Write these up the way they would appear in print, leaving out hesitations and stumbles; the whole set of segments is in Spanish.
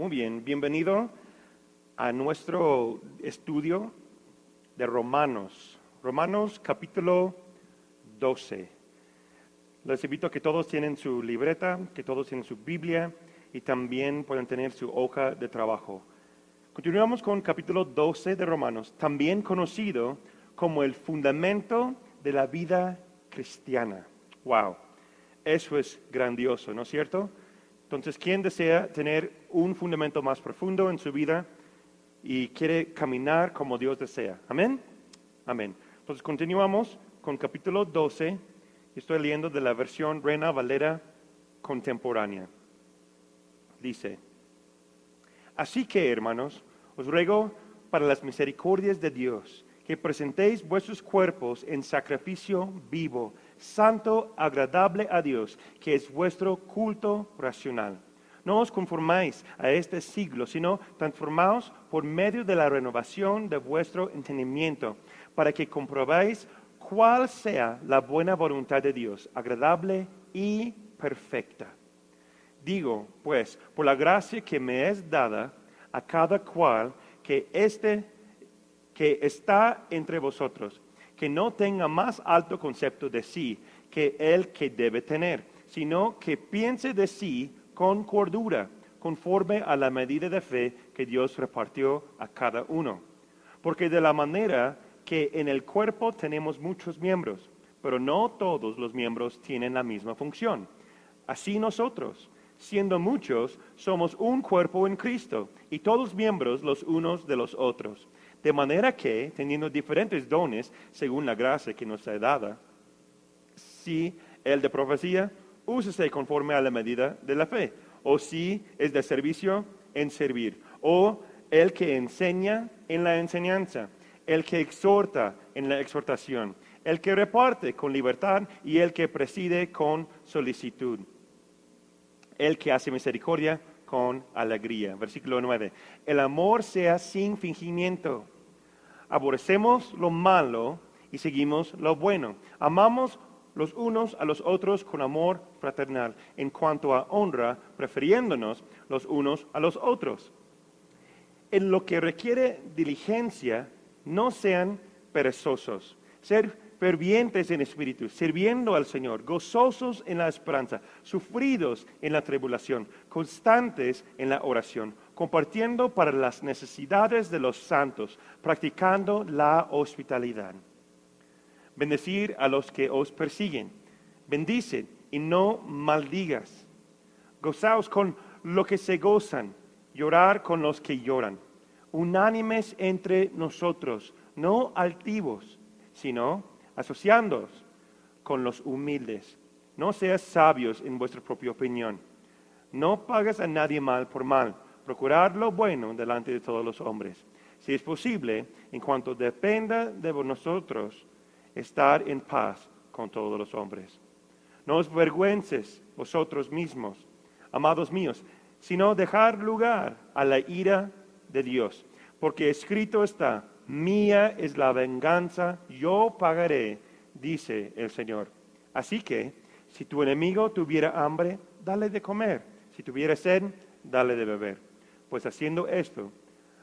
Muy bien, bienvenido a nuestro estudio de Romanos. Romanos capítulo 12. Les invito a que todos tienen su libreta, que todos tienen su Biblia y también pueden tener su hoja de trabajo. Continuamos con capítulo 12 de Romanos, también conocido como el fundamento de la vida cristiana. ¡Wow! Eso es grandioso, ¿no es cierto? Entonces, ¿quién desea tener un fundamento más profundo en su vida y quiere caminar como Dios desea? ¿Amén? Amén. Entonces, continuamos con capítulo 12. Estoy leyendo de la versión Reina Valera contemporánea. Dice: Así que, hermanos, os ruego para las misericordias de Dios, que presentéis vuestros cuerpos en sacrificio vivo, santo, agradable a Dios, que es vuestro culto racional. No os conformáis a este siglo, sino transformaos por medio de la renovación de vuestro entendimiento, para que comprobéis cuál sea la buena voluntad de Dios, agradable y perfecta. Digo, pues, por la gracia que me es dada a cada cual que está entre vosotros, que no tenga más alto concepto de sí que el que debe tener, sino que piense de sí con cordura, conforme a la medida de fe que Dios repartió a cada uno. Porque de la manera que en el cuerpo tenemos muchos miembros, pero no todos los miembros tienen la misma función. Así nosotros, siendo muchos, somos un cuerpo en Cristo, y todos miembros los unos de los otros. De manera que, teniendo diferentes dones, según la gracia que nos es dada, si el de profecía, úsese conforme a la medida de la fe, o si es de servicio, en servir, o el que enseña en la enseñanza, el que exhorta en la exhortación, el que reparte con libertad y el que preside con solicitud. El que hace misericordia con alegría. Versículo 9. El amor sea sin fingimiento. Aborrecemos lo malo y seguimos lo bueno. Amamos los unos a los otros con amor fraternal. En cuanto a honra, prefiriéndonos los unos a los otros. En lo que requiere diligencia, no sean perezosos. Ser fervientes en espíritu, sirviendo al Señor, gozosos en la esperanza, sufridos en la tribulación, constantes en la oración, compartiendo para las necesidades de los santos, practicando la hospitalidad. Bendecir a los que os persiguen, bendice y no maldigas. Gozaos con lo que se gozan, llorar con los que lloran. Unánimes entre nosotros, no altivos, sino asociándoos con los humildes. No seas sabios en vuestra propia opinión. No pagues a nadie mal por mal. Procurad lo bueno delante de todos los hombres. Si es posible, en cuanto dependa de nosotros, estar en paz con todos los hombres. No os vergüences vosotros mismos, amados míos, sino dejar lugar a la ira de Dios. Porque escrito está: mía es la venganza, yo pagaré, dice el Señor. Así que, si tu enemigo tuviera hambre, dale de comer. Si tuviera sed, dale de beber. Pues haciendo esto,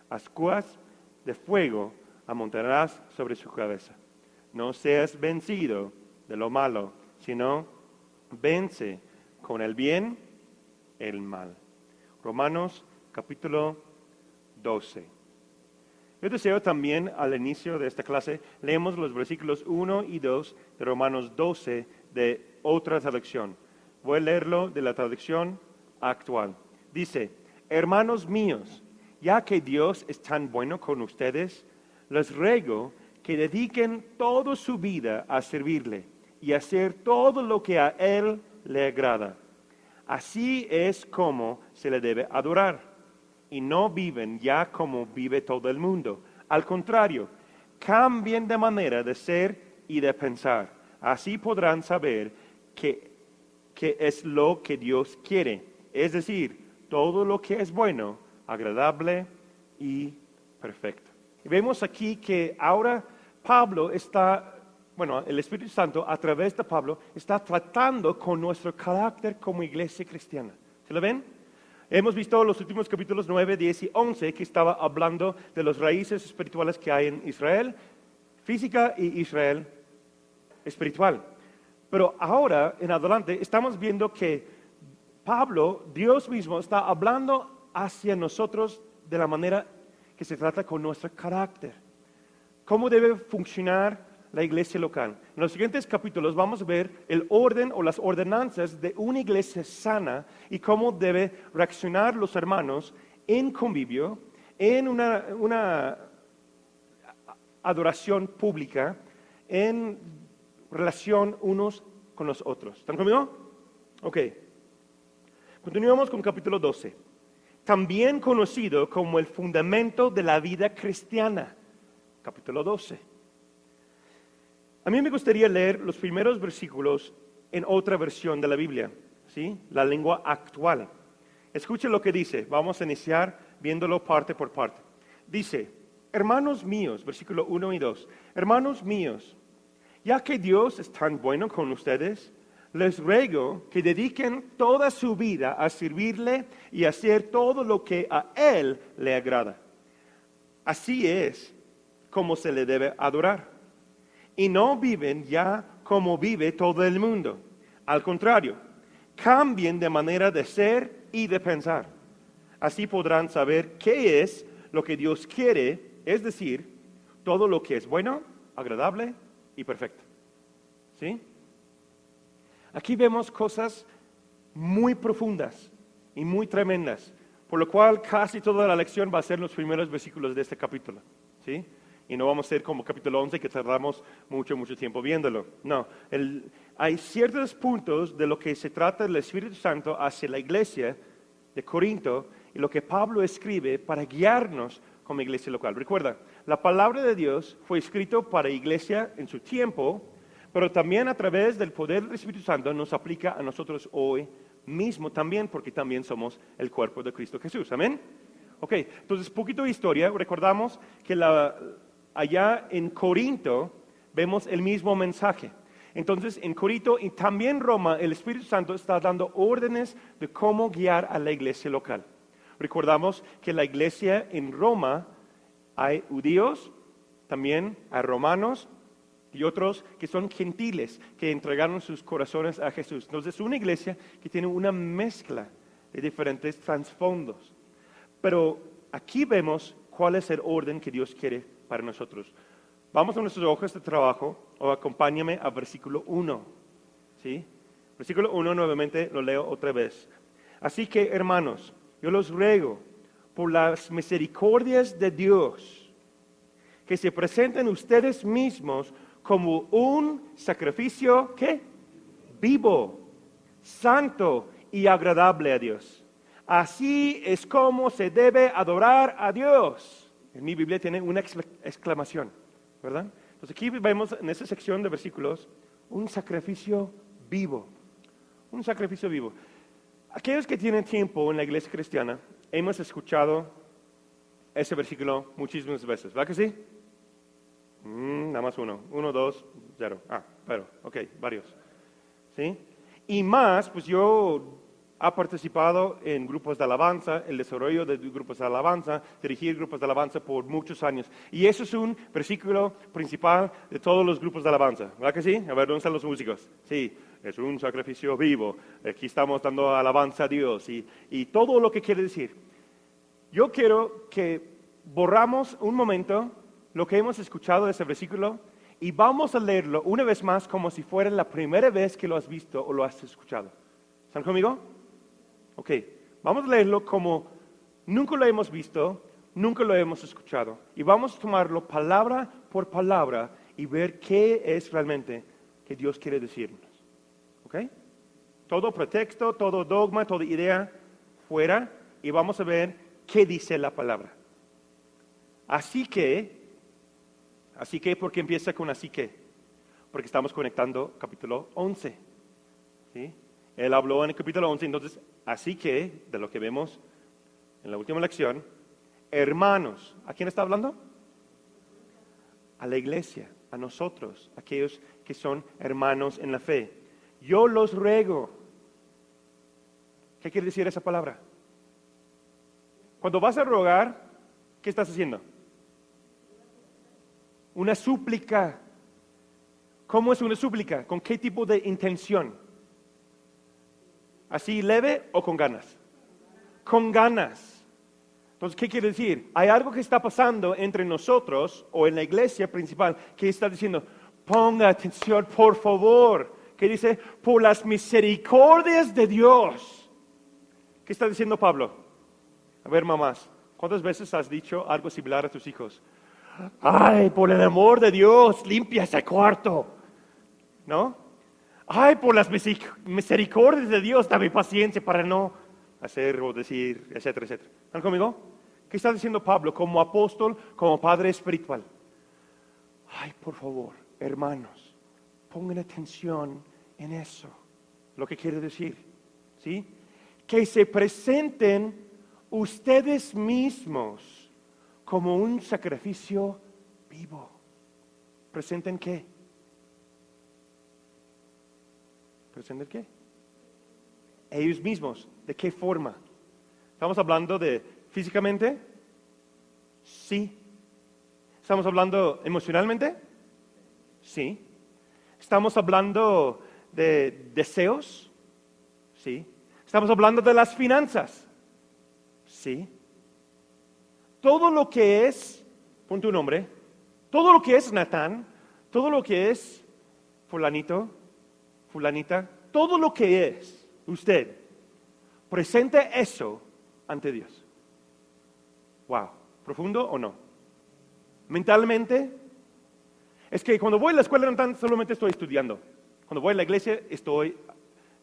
ascuas de fuego amontonarás sobre su cabeza. No seas vencido de lo malo, sino vence con el bien el mal. Romanos capítulo 12. Yo deseo también, al inicio de esta clase, leemos los versículos 1 y 2 de Romanos 12 de otra traducción. Voy a leerlo de la traducción actual. Dice: hermanos míos, ya que Dios es tan bueno con ustedes, les ruego que dediquen toda su vida a servirle y hacer todo lo que a Él le agrada. Así es como se le debe adorar. Y no viven ya como vive todo el mundo. Al contrario, cambien de manera de ser y de pensar. Así podrán saber qué es lo que Dios quiere. Es decir, todo lo que es bueno, agradable y perfecto. Y vemos aquí que ahora Pablo el Espíritu Santo a través de Pablo está tratando con nuestro carácter como iglesia cristiana. ¿Se lo ven? Hemos visto los últimos capítulos 9, 10 y 11 que estaba hablando de las raíces espirituales que hay en Israel física y Israel espiritual. Pero ahora, en adelante, estamos viendo que Pablo, Dios mismo, está hablando hacia nosotros de la manera que se trata con nuestro carácter. ¿Cómo debe funcionar la iglesia local? En los siguientes capítulos vamos a ver el orden o las ordenanzas de una iglesia sana y cómo debe reaccionar los hermanos en convivio, en una adoración pública, en relación unos con los otros. ¿Están conmigo? Ok. Continuamos con capítulo 12. También conocido como el fundamento de la vida cristiana. Capítulo 12. A mí me gustaría leer los primeros versículos en otra versión de la Biblia, ¿sí? La lengua actual. Escuche lo que dice. Vamos a iniciar viéndolo parte por parte. Dice, hermanos míos, versículo 1 y 2. Hermanos míos, ya que Dios es tan bueno con ustedes, les ruego que dediquen toda su vida a servirle y hacer todo lo que a Él le agrada. Así es como se le debe adorar. Y no viven ya como vive todo el mundo. Al contrario, cambien de manera de ser y de pensar. Así podrán saber qué es lo que Dios quiere, es decir, todo lo que es bueno, agradable y perfecto. ¿Sí? Aquí vemos cosas muy profundas y muy tremendas, por lo cual casi toda la lección va a ser los primeros versículos de este capítulo. ¿Sí? Y no vamos a ser como capítulo 11 que tardamos mucho tiempo viéndolo. No, hay ciertos puntos de lo que se trata del Espíritu Santo hacia la iglesia de Corinto y lo que Pablo escribe para guiarnos como iglesia local. Recuerda, la palabra de Dios fue escrito para iglesia en su tiempo, pero también a través del poder del Espíritu Santo nos aplica a nosotros hoy mismo también, porque también somos el cuerpo de Cristo Jesús. ¿Amén? Ok, entonces poquito de historia. Recordamos que allá en Corinto vemos el mismo mensaje. Entonces en Corinto y también Roma el Espíritu Santo está dando órdenes de cómo guiar a la iglesia local. Recordamos que la iglesia en Roma hay judíos, también hay romanos y otros que son gentiles, que entregaron sus corazones a Jesús. Entonces es una iglesia que tiene una mezcla de diferentes trasfondos. Pero aquí vemos cuál es el orden que Dios quiere para nosotros. Vamos a nuestras hojas de trabajo o acompáñame a versículo 1. ¿Sí? Versículo 1 nuevamente lo leo otra vez. Así que, hermanos, yo los ruego por las misericordias de Dios que se presenten ustedes mismos como un sacrificio, ¿qué? Vivo, santo y agradable a Dios. Así es como se debe adorar a Dios. En mi Biblia tiene una exclamación, ¿verdad? Entonces aquí vemos en esa sección de versículos un sacrificio vivo. Un sacrificio vivo. Aquellos que tienen tiempo en la iglesia cristiana, hemos escuchado ese versículo muchísimas veces, ¿verdad que sí? Nada más uno. 1, 2, 0. Pero, ok, varios. ¿Sí? Y más, pues yo he participado en grupos de alabanza, el desarrollo de grupos de alabanza, dirigir grupos de alabanza por muchos años. Y eso es un versículo principal de todos los grupos de alabanza. ¿Verdad que sí? A ver, ¿dónde están los músicos? Sí, es un sacrificio vivo. Aquí estamos dando alabanza a Dios y todo lo que quiere decir. Yo quiero que borramos un momento lo que hemos escuchado de ese versículo y vamos a leerlo una vez más como si fuera la primera vez que lo has visto o lo has escuchado. ¿Están conmigo? Ok, vamos a leerlo como nunca lo hemos visto, nunca lo hemos escuchado. Y vamos a tomarlo palabra por palabra y ver qué es realmente que Dios quiere decirnos. ¿Ok? Todo pretexto, todo dogma, toda idea fuera y vamos a ver qué dice la palabra. Así que, ¿por qué empieza con así que? Porque estamos conectando capítulo 11. ¿Sí? Él habló en el capítulo 11, entonces, así que, de lo que vemos en la última lección, hermanos, ¿a quién está hablando? A la iglesia, a nosotros, aquellos que son hermanos en la fe. Yo los ruego. ¿Qué quiere decir esa palabra? Cuando vas a rogar, ¿qué estás haciendo? Una súplica. ¿Cómo es una súplica? ¿Con qué tipo de intención? ¿Así leve o con ganas? Con ganas. Entonces, ¿qué quiere decir? Hay algo que está pasando entre nosotros o en la iglesia principal que está diciendo, ponga atención, por favor. ¿Qué dice? Por las misericordias de Dios. ¿Qué está diciendo Pablo? A ver, mamás, ¿cuántas veces has dicho algo similar a tus hijos? Ay, por el amor de Dios, limpia ese cuarto. ¿No? Ay, por las misericordias de Dios, dame paciencia para no hacer o decir, etcétera, etcétera. ¿Están conmigo? ¿Qué está diciendo Pablo como apóstol, como padre espiritual? Ay, por favor, hermanos, pongan atención en eso. Lo que quiere decir, ¿sí? Que se presenten ustedes mismos como un sacrificio vivo. ¿Presenten qué? ¿Presenten qué? Ellos mismos. ¿De qué forma? ¿Estamos hablando de físicamente? Sí. ¿Estamos hablando emocionalmente? Sí. ¿Estamos hablando de deseos? Sí. ¿Estamos hablando de las finanzas? Sí. Todo lo que es, pon tu nombre, todo lo que es Natán, todo lo que es fulanito, fulanita, todo lo que es usted, presente eso ante Dios. Wow, ¿profundo o no? Mentalmente, es que cuando voy a la escuela no tan solamente estoy estudiando. Cuando voy a la iglesia estoy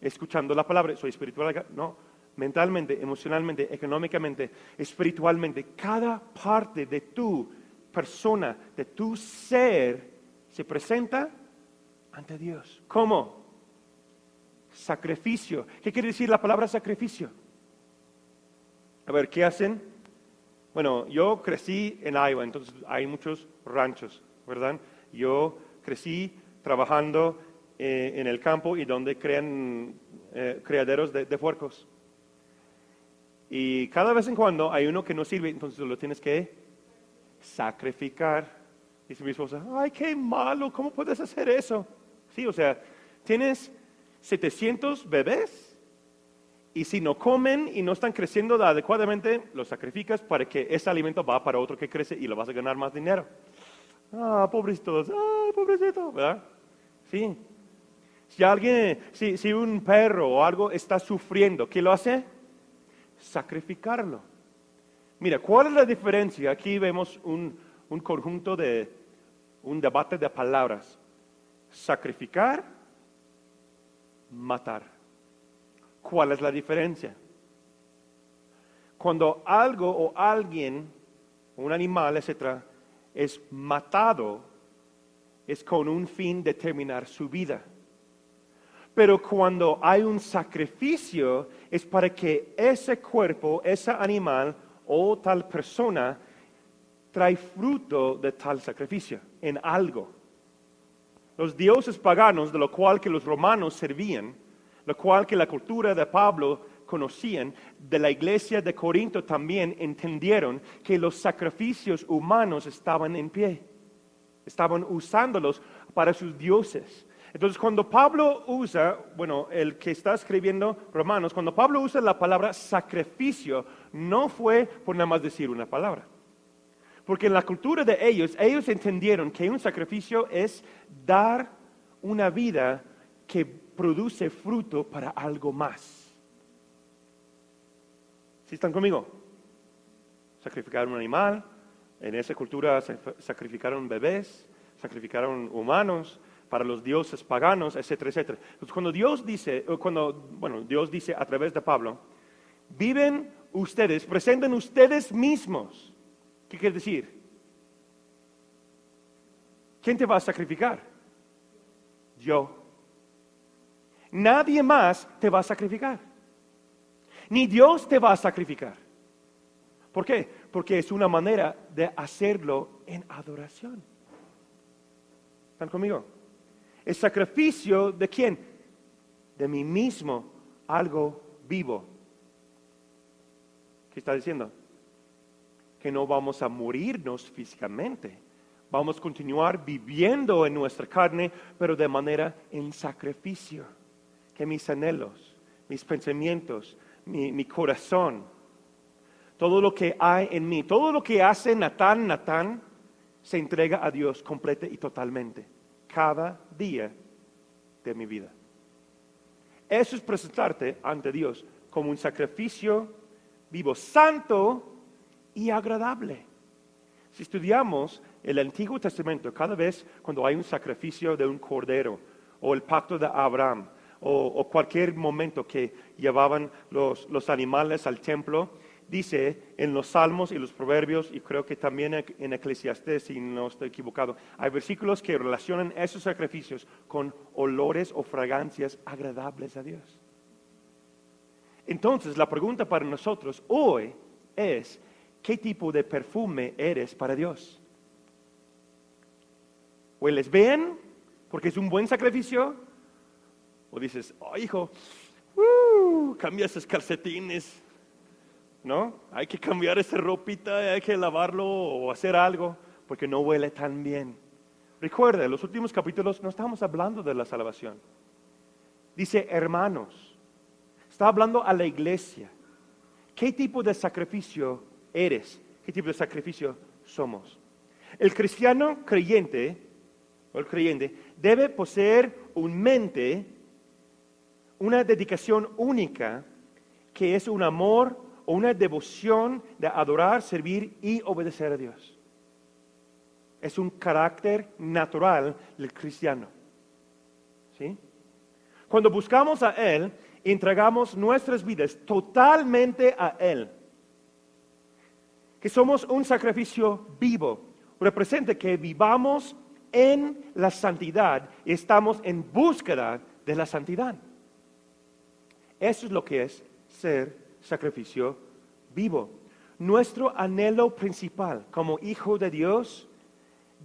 escuchando la palabra, soy espiritual, no. Mentalmente, emocionalmente, económicamente, espiritualmente, cada parte de tu persona, de tu ser, se presenta ante Dios. ¿Cómo? Sacrificio. ¿Qué quiere decir la palabra sacrificio? A ver, ¿qué hacen? Bueno, yo crecí en Iowa, entonces hay muchos ranchos, ¿verdad? Yo crecí trabajando en el campo y donde crean criaderos de puercos. Y cada vez en cuando hay uno que no sirve, entonces lo tienes que sacrificar. Dice mi esposa, ay, qué malo, ¿cómo puedes hacer eso? Sí, o sea, tienes 700 bebés y si no comen y no están creciendo adecuadamente, los sacrificas para que ese alimento va para otro que crece y lo vas a ganar más dinero. Ah, pobrecitos, ah, pobrecito, ¿verdad? Sí. Si un perro o algo está sufriendo, ¿qué lo hace? Sacrificarlo. Mira, ¿cuál es la diferencia? Aquí vemos un conjunto un debate de palabras. Sacrificar, matar. ¿Cuál es la diferencia? Cuando algo o alguien, un animal, etcétera, es matado, es con un fin de terminar su vida. Pero cuando hay un sacrificio, es para que ese cuerpo, ese animal o tal persona trae fruto de tal sacrificio en algo. Los dioses paganos, de lo cual que los romanos servían, lo cual que la cultura de Pablo conocían, de la iglesia de Corinto también entendieron que los sacrificios humanos estaban en pie. Estaban usándolos para sus dioses. Entonces, cuando Pablo usa, el que está escribiendo Romanos, cuando Pablo usa la palabra sacrificio, no fue por nada más decir una palabra. Porque en la cultura de ellos entendieron que un sacrificio es dar una vida que produce fruto para algo más. ¿Sí están conmigo? Sacrificar un animal, en esa cultura sacrificaron bebés, sacrificaron humanos para los dioses paganos, etcétera, etcétera. Entonces, cuando Dios dice a través de Pablo, viven ustedes, presenten ustedes mismos. ¿Qué quiere decir? ¿Quién te va a sacrificar? Yo. Nadie más te va a sacrificar. Ni Dios te va a sacrificar. ¿Por qué? Porque es una manera de hacerlo en adoración. ¿Están conmigo? El sacrificio de quién? De mí mismo, algo vivo. ¿Qué está diciendo? que no vamos a morirnos físicamente. Vamos a continuar viviendo en nuestra carne, pero de manera en sacrificio. Que mis anhelos, mis pensamientos, mi corazón, todo lo que hay en mí, todo lo que hace Natán, se entrega a Dios completa y totalmente, cada día de mi vida. Eso es presentarte ante Dios como un sacrificio vivo, santo y agradable. Si estudiamos el Antiguo Testamento, cada vez cuando hay un sacrificio de un cordero, o el pacto de Abraham, o cualquier momento que llevaban los animales al templo, dice en los Salmos y los Proverbios, y creo que también en Eclesiastés, si no estoy equivocado, hay versículos que relacionan esos sacrificios con olores o fragancias agradables a Dios. Entonces, la pregunta para nosotros hoy es, ¿qué tipo de perfume eres para Dios? ¿Hueles bien porque es un buen sacrificio? ¿O dices, oh hijo, cambia esos calcetines, ¿no? Hay que cambiar esa ropita, hay que lavarlo o hacer algo porque no huele tan bien? Recuerda, en los últimos capítulos no estamos hablando de la salvación. Dice hermanos, está hablando a la iglesia. ¿Qué tipo de sacrificio eres? ¿Qué tipo de sacrificio somos? El cristiano creyente, o el creyente, debe poseer una dedicación única, que es un amor o una devoción de adorar, servir y obedecer a Dios. Es un carácter natural del cristiano. ¿Sí? Cuando buscamos a Él, entregamos nuestras vidas totalmente a Él. Que somos un sacrificio vivo. Representa que vivamos en la santidad y estamos en búsqueda de la santidad. Eso es lo que es ser sacrificio vivo. Nuestro anhelo principal como hijo de Dios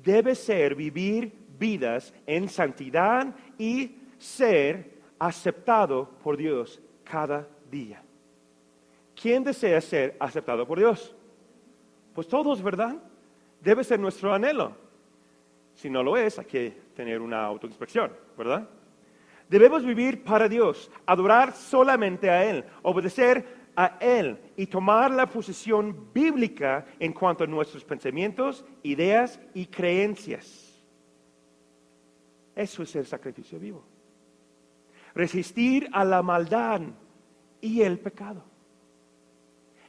debe ser vivir vidas en santidad y ser aceptado por Dios cada día. ¿Quién desea ser aceptado por Dios? Pues todos, ¿verdad? Debe ser nuestro anhelo. Si no lo es, hay que tener una autoinspección, ¿verdad? Debemos vivir para Dios, adorar solamente a Él, obedecer a Él y tomar la posición bíblica en cuanto a nuestros pensamientos, ideas y creencias. Eso es el sacrificio vivo. Resistir a la maldad y el pecado.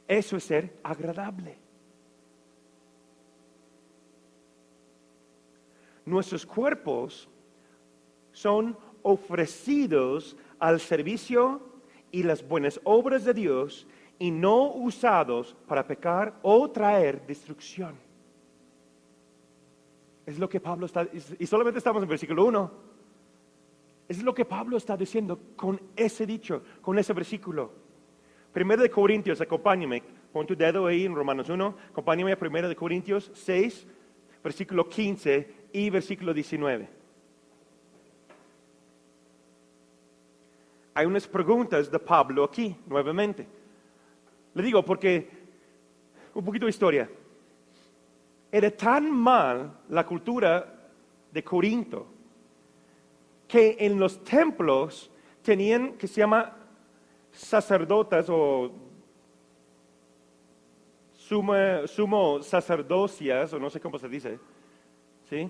Eso es ser agradable. Nuestros cuerpos son ofrecidos al servicio y las buenas obras de Dios y no usados para pecar o traer destrucción. Es lo que Pablo está, y solamente estamos en versículo 1. Es lo que Pablo está diciendo con ese dicho, con ese versículo. 1 Corintios, acompáñame, pon tu dedo ahí en Romanos 1, acompáñame a 1 Corintios 6, versículo 15 y versículo 19. Hay unas preguntas de Pablo aquí, nuevamente. Le digo porque, un poquito de historia. Era tan mal la cultura de Corinto que en los templos tenían, que se llama sacerdotes o sumo sacerdocias, o no sé cómo se dice, ¿sí?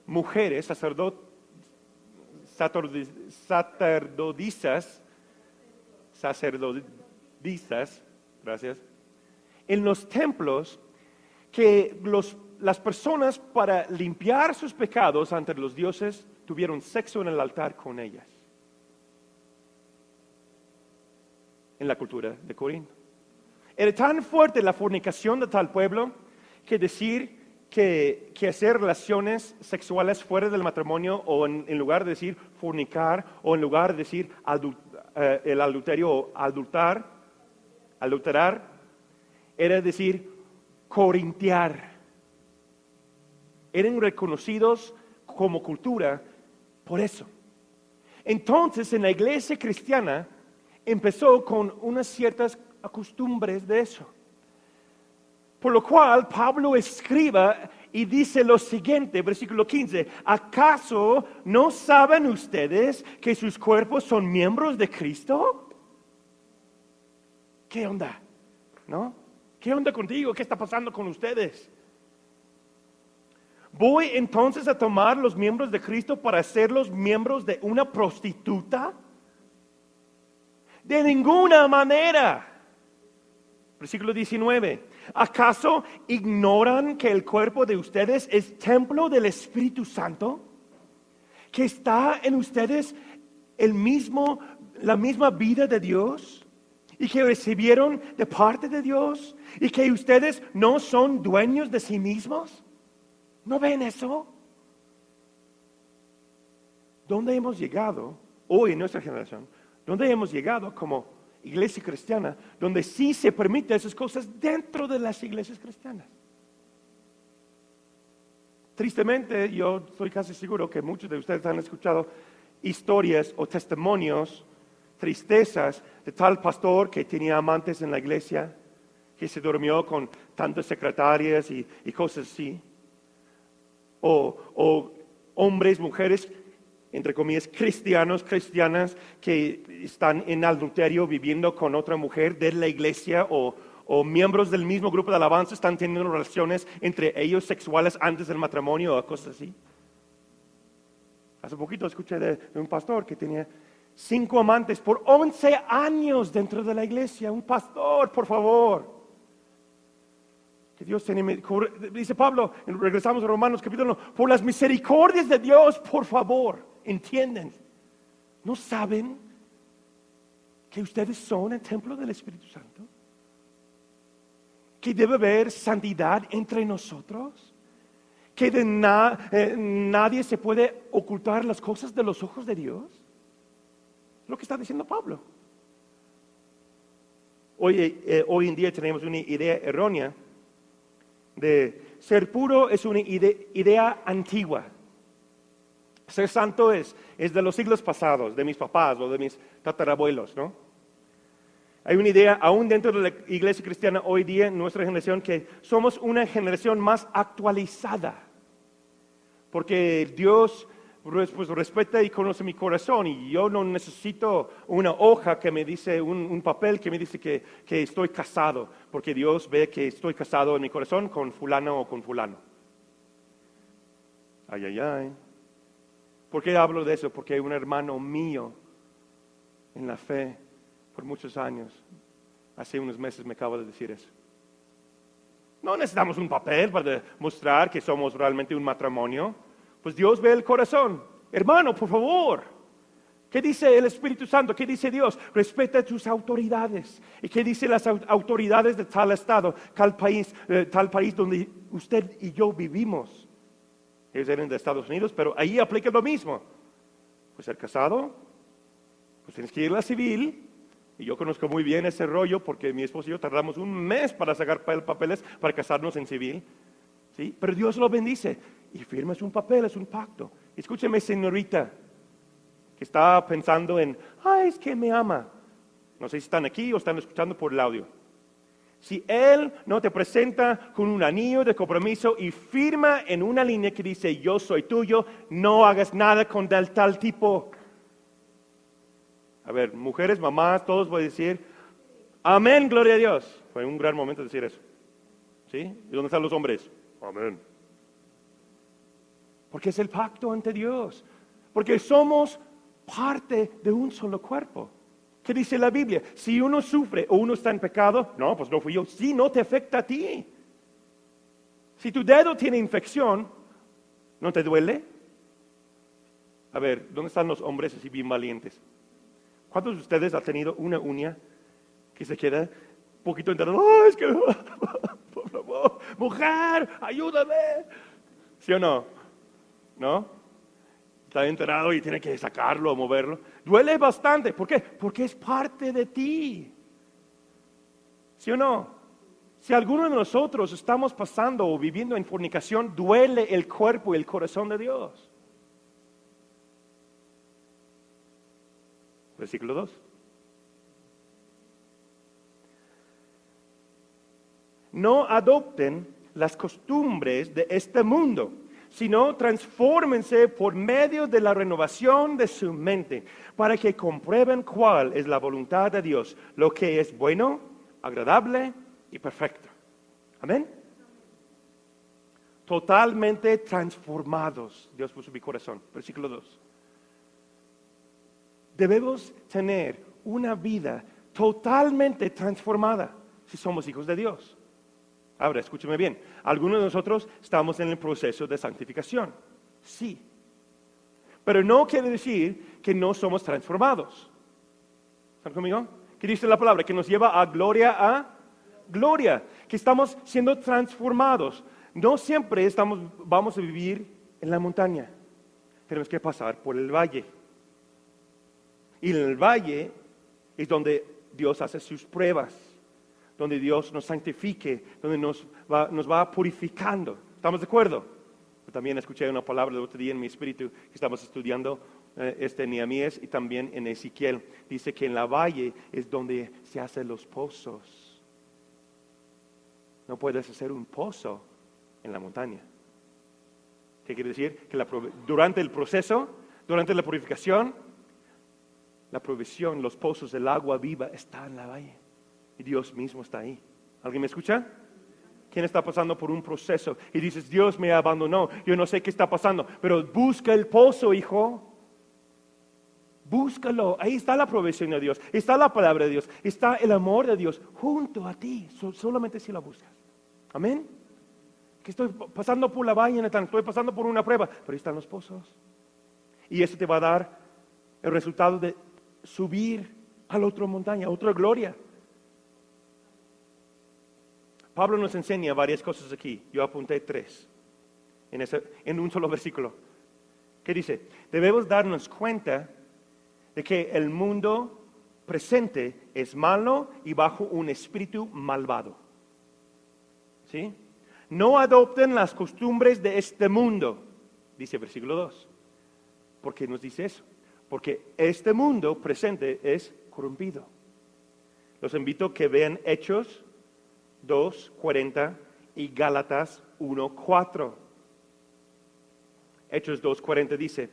Mujeres, sacerdotisas, gracias, en los templos, que las personas para limpiar sus pecados ante los dioses tuvieron sexo en el altar con ellas. En la cultura de Corinto. Era tan fuerte la fornicación de tal pueblo que decir que hacer relaciones sexuales fuera del matrimonio, o en lugar de decir fornicar, o en lugar de decir el adulterio o adulterar, era decir corintiar. Eran reconocidos como cultura por eso. Entonces, en la iglesia cristiana empezó con unas ciertas costumbres de eso. Por lo cual Pablo escribe y dice lo siguiente, versículo 15, ¿acaso no saben ustedes que sus cuerpos son miembros de Cristo? ¿Qué onda? ¿No? ¿Qué onda contigo? ¿Qué está pasando con ustedes? ¿Voy entonces a tomar los miembros de Cristo para hacerlos miembros de una prostituta? De ninguna manera. Versículo 19. ¿Acaso ignoran que el cuerpo de ustedes es templo del Espíritu Santo? ¿Que está en ustedes la misma vida de Dios? ¿Y que recibieron de parte de Dios? ¿Y que ustedes no son dueños de sí mismos? ¿No ven eso? ¿Dónde hemos llegado hoy en nuestra generación? ¿Dónde hemos llegado como iglesia cristiana? Donde sí se permiten esas cosas dentro de las iglesias cristianas. Tristemente, yo estoy casi seguro que muchos de ustedes han escuchado historias o testimonios, tristezas de tal pastor que tenía amantes en la iglesia, que se durmió con tantas secretarias y cosas así. O hombres, mujeres, entre comillas, cristianas que están en adulterio viviendo con otra mujer de la iglesia o miembros del mismo grupo de alabanza están teniendo relaciones entre ellos sexuales antes del matrimonio o cosas así. Hace poquito escuché de un pastor que tenía 5 amantes por 11 años dentro de la iglesia. Un pastor, por favor. Que Dios tiene, dice Pablo, regresamos a Romanos capítulo 1, por las misericordias de Dios, por favor, entienden. ¿No saben que ustedes son el templo del Espíritu Santo? Que debe haber santidad entre nosotros. Que de nadie se puede ocultar las cosas de los ojos de Dios. Es lo que está diciendo Pablo. Hoy en día tenemos una idea errónea de ser puro. Es una idea antigua. Ser santo es de los siglos pasados, de mis papás o de mis tatarabuelos, ¿no? Hay una idea, aún dentro de la iglesia cristiana hoy día, en nuestra generación, que somos una generación más actualizada. Porque Dios pues, respeta y conoce mi corazón y yo no necesito una hoja que me dice, un papel que me dice que estoy casado, porque Dios ve que estoy casado en mi corazón con fulano o con fulano. Ay, ay, ay. ¿Por qué hablo de eso? Porque un hermano mío en la fe por muchos años, hace unos meses me acaba de decir eso. No necesitamos un papel para mostrar que somos realmente un matrimonio. Pues Dios ve el corazón. Hermano, por favor. ¿Qué dice el Espíritu Santo? ¿Qué dice Dios? Respeta tus autoridades. ¿Y qué dicen las autoridades de tal estado, tal país donde usted y yo vivimos? Ellos eran de Estados Unidos, pero ahí aplica lo mismo. Pues ser casado, pues tienes que ir a la civil. Y yo conozco muy bien ese rollo porque mi esposo y yo tardamos un mes para sacar papeles para casarnos en civil. ¿Sí? Pero Dios lo bendice y firmas un papel, es un pacto. Escúcheme, señorita, que está pensando en, es que me ama. No sé si están aquí o están escuchando por el audio. Si Él no te presenta con un anillo de compromiso y firma en una línea que dice, yo soy tuyo, no hagas nada con tal tipo. A ver, mujeres, mamás, todos voy a decir, amén, gloria a Dios. Fue un gran momento decir eso. ¿Sí? ¿Y dónde están los hombres? Amén. Porque es el pacto ante Dios. Porque somos parte de un solo cuerpo. ¿Qué dice la Biblia? Si uno sufre o uno está en pecado, no, pues no fui yo. Sí, no te afecta a ti. Si tu dedo tiene infección, ¿no te duele? A ver, ¿dónde están los hombres así bien valientes? ¿Cuántos de ustedes han tenido una uña que se queda un poquito enterrada? ¡Oh, es que, por favor, mujer, ayúdame! ¿Sí o no? ¿No? Está enterrado y tiene que sacarlo o moverlo. Duele bastante. ¿Por qué? Porque es parte de ti. ¿Sí o no? Si alguno de nosotros estamos pasando o viviendo en fornicación, duele el cuerpo y el corazón de Dios. Versículo 2. no adopten las costumbres de este mundo, sino transfórmense por medio de la renovación de su mente, para que comprueben cuál es la voluntad de Dios, lo que es bueno, agradable y perfecto. Amén. Totalmente transformados, Dios puso en mi corazón. Versículo 2. Debemos tener una vida totalmente transformada si somos hijos de Dios. Ahora, escúcheme bien. Algunos de nosotros estamos en el proceso de santificación. Sí. Pero no quiere decir que no somos transformados. ¿Están conmigo? ¿Qué dice la palabra? Que nos lleva a gloria. Que estamos siendo transformados. No siempre vamos a vivir en la montaña. Tenemos que pasar por el valle. Y en el valle es donde Dios hace sus pruebas, donde Dios nos santifique, donde nos va purificando. ¿Estamos de acuerdo? Yo también escuché una palabra el otro día en mi espíritu que estamos estudiando en Nehemías y también en Ezequiel. Dice que en la valle es donde se hacen los pozos. No puedes hacer un pozo en la montaña. ¿Qué quiere decir? Que durante el proceso, durante la purificación, la provisión, los pozos del agua viva está en la valle. Y Dios mismo está ahí. ¿Alguien me escucha? ¿Quién está pasando por un proceso? Y dices, Dios me abandonó. Yo no sé qué está pasando. Pero busca el pozo, hijo. Búscalo. Ahí está la provisión de Dios. Está la palabra de Dios. Está el amor de Dios junto a ti. Solamente si la buscas. Amén. Que estoy pasando por la valle, Natán. Estoy pasando por una prueba. Pero ahí están los pozos. Y eso te va a dar el resultado de subir a la otra montaña, a otra gloria. Pablo nos enseña varias cosas aquí. Yo apunté 3 en un solo versículo. ¿Qué dice? Debemos darnos cuenta de que el mundo presente es malo y bajo un espíritu malvado. ¿Sí? No adopten las costumbres de este mundo, dice el versículo 2. ¿Por qué nos dice eso? Porque este mundo presente es corrompido. Los invito a que vean Hechos 2:40 y Gálatas 1:4. Hechos 2:40 dice,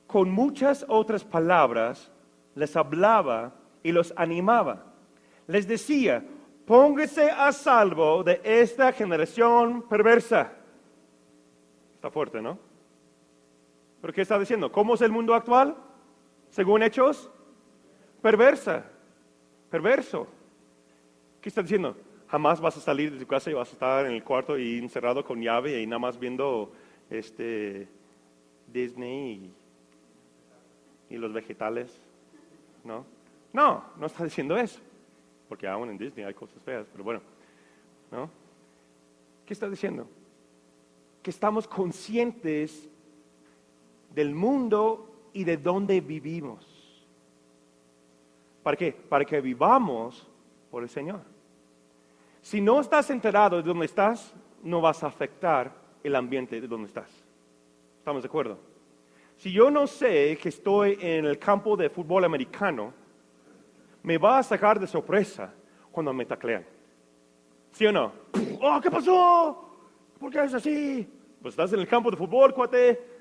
con muchas otras palabras les hablaba y los animaba. Les decía, póngase a salvo de esta generación perversa. Está fuerte, ¿no? ¿Pero qué está diciendo? ¿Cómo es el mundo actual? Según Hechos, perverso. ¿Qué está diciendo? Jamás vas a salir de tu casa y vas a estar en el cuarto y encerrado con llave y nada más viendo Disney y los vegetales. No está diciendo eso. Porque aún en Disney hay cosas feas, pero bueno. ¿No? ¿Qué está diciendo? Que estamos conscientes del mundo y de dónde vivimos. ¿Para qué? Para que vivamos por el Señor. Si no estás enterado de dónde estás, no vas a afectar el ambiente de donde estás. ¿Estamos de acuerdo? Si yo no sé que estoy en el campo de fútbol americano, me va a sacar de sorpresa cuando me taclean. ¿Sí o no? ¡Oh, qué pasó! ¿Por qué es así? Pues estás en el campo de fútbol, cuate.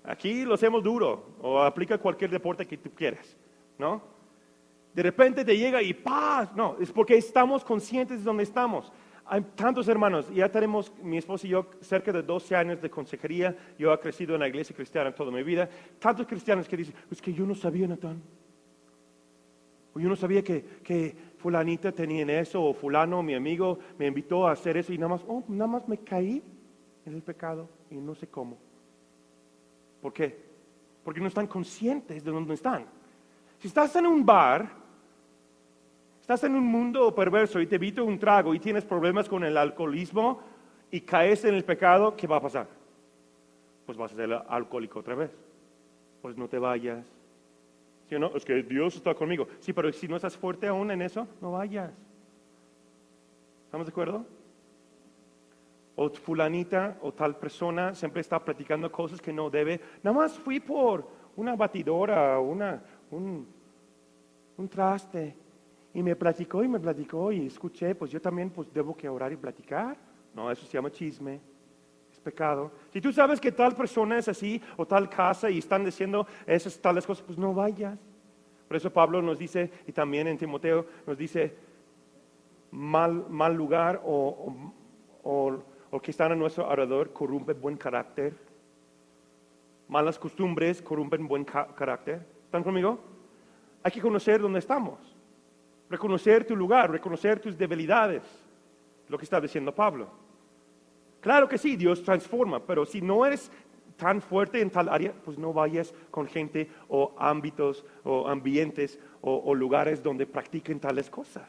Aquí lo hacemos duro, o aplica cualquier deporte que tú quieras, ¿no? De repente te llega y ¡paz! No, es porque estamos conscientes de dónde estamos. Hay tantos hermanos, ya tenemos, mi esposa y yo, cerca de 12 años de consejería. Yo he crecido en la iglesia cristiana toda mi vida. Tantos cristianos que dicen, es que yo no sabía, Natán. O yo no sabía que fulanita tenía eso, o fulano, mi amigo, me invitó a hacer eso y nada más me caí en el pecado y no sé cómo. ¿Por qué? Porque no están conscientes de dónde están. Si estás en un bar, estás en un mundo perverso y te invito un trago y tienes problemas con el alcoholismo y caes en el pecado, ¿qué va a pasar? Pues vas a ser alcohólico otra vez. Pues no te vayas. ¿Sí o no? Es que Dios está conmigo. Sí, pero si no estás fuerte aún en eso, no vayas. ¿Estamos de acuerdo? O fulanita o tal persona siempre está practicando cosas que no debe. Nada más fui por una batidora, un traste. y me platicó y escuché, pues yo también pues debo que orar y platicar. No, eso se llama chisme, es pecado. Si tú sabes que tal persona es así o tal casa y están diciendo esas tales cosas, pues no vayas. Por eso Pablo nos dice, y también en Timoteo nos dice, mal lugar o que están a nuestro alrededor corrompe buen carácter. Malas costumbres corrompen buen carácter. ¿Están conmigo? Hay que conocer dónde estamos, reconocer tu lugar, reconocer tus debilidades, lo que está diciendo Pablo. Claro que sí, Dios transforma, pero si no eres tan fuerte en tal área, pues no vayas con gente o ámbitos o ambientes o lugares donde practiquen tales cosas.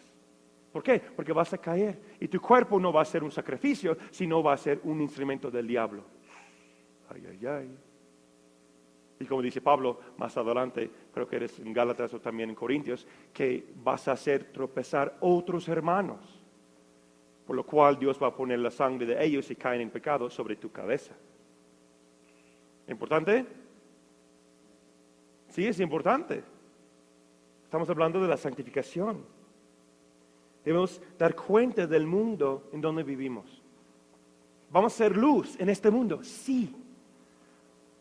¿Por qué? Porque vas a caer y tu cuerpo no va a ser un sacrificio, sino va a ser un instrumento del diablo. Ay, ay, ay. Y como dice Pablo más adelante, creo que eres en Gálatas o también en Corintios, que vas a hacer tropezar otros hermanos, por lo cual Dios va a poner la sangre de ellos si caen en pecado sobre tu cabeza. ¿Importante? Sí, es importante. Estamos hablando de la santificación. Debemos dar cuenta del mundo en donde vivimos. ¿Vamos a ser luz en este mundo? Sí.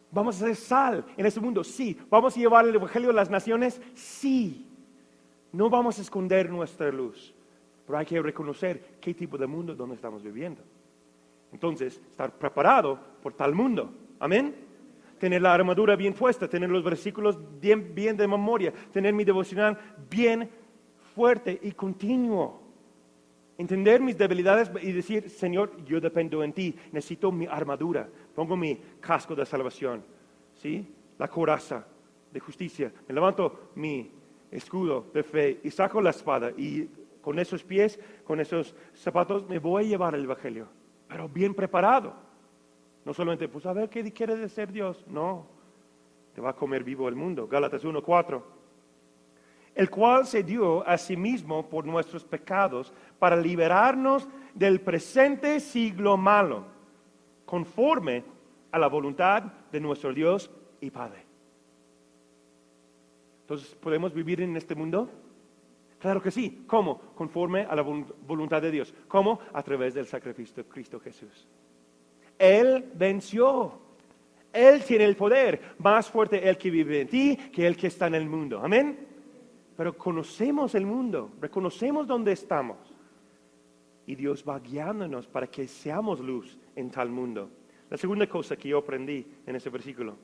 ¿Vamos a ser sal en este mundo? Sí. ¿Vamos a llevar el evangelio a las naciones? Sí. No vamos a esconder nuestra luz, pero hay que reconocer qué tipo de mundo donde estamos viviendo. Entonces, estar preparado por tal mundo. Amén. Tener la armadura bien puesta, tener los versículos bien de memoria, tener mi devocional bien fuerte y continuo. Entender mis debilidades y decir, Señor, yo dependo en ti, necesito mi armadura, pongo mi casco de salvación, ¿sí? La coraza de justicia, me levanto mi escudo de fe y saco la espada y con esos pies, con esos zapatos me voy a llevar el evangelio, pero bien preparado. No solamente, pues a ver qué quiere decir Dios, no, te va a comer vivo el mundo. Gálatas 1:4. El cual se dio a sí mismo por nuestros pecados para liberarnos del presente siglo malo, conforme a la voluntad de nuestro Dios y Padre. Entonces, ¿podemos vivir en este mundo? Claro que sí. ¿Cómo? Conforme a la voluntad de Dios. ¿Cómo? A través del sacrificio de Cristo Jesús. Él venció. Él tiene el poder. Más fuerte el que vive en ti que el que está en el mundo. Amén. Pero conocemos el mundo, reconocemos dónde estamos. Y Dios va guiándonos para que seamos luz en tal mundo. La segunda cosa que yo aprendí en ese versículo.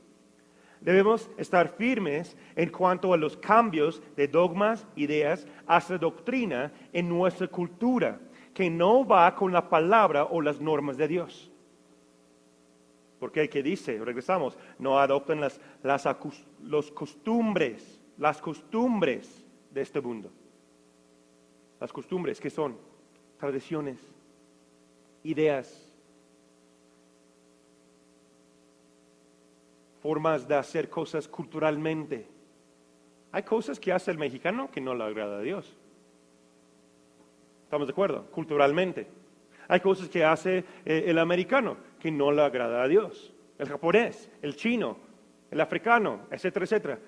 Debemos estar firmes en cuanto a los cambios de dogmas, ideas, hasta doctrina en nuestra cultura, que no va con la palabra o las normas de Dios. Porque ¿qué dice? Regresamos. No adopten las costumbres de este mundo. Las costumbres, ¿qué son? Tradiciones, ideas, formas de hacer cosas culturalmente. Hay cosas que hace el mexicano que no le agrada a Dios. ¿Estamos de acuerdo? Culturalmente. Hay cosas que hace el americano que no le agrada a Dios. El japonés, el chino, el africano, etcétera, etcétera.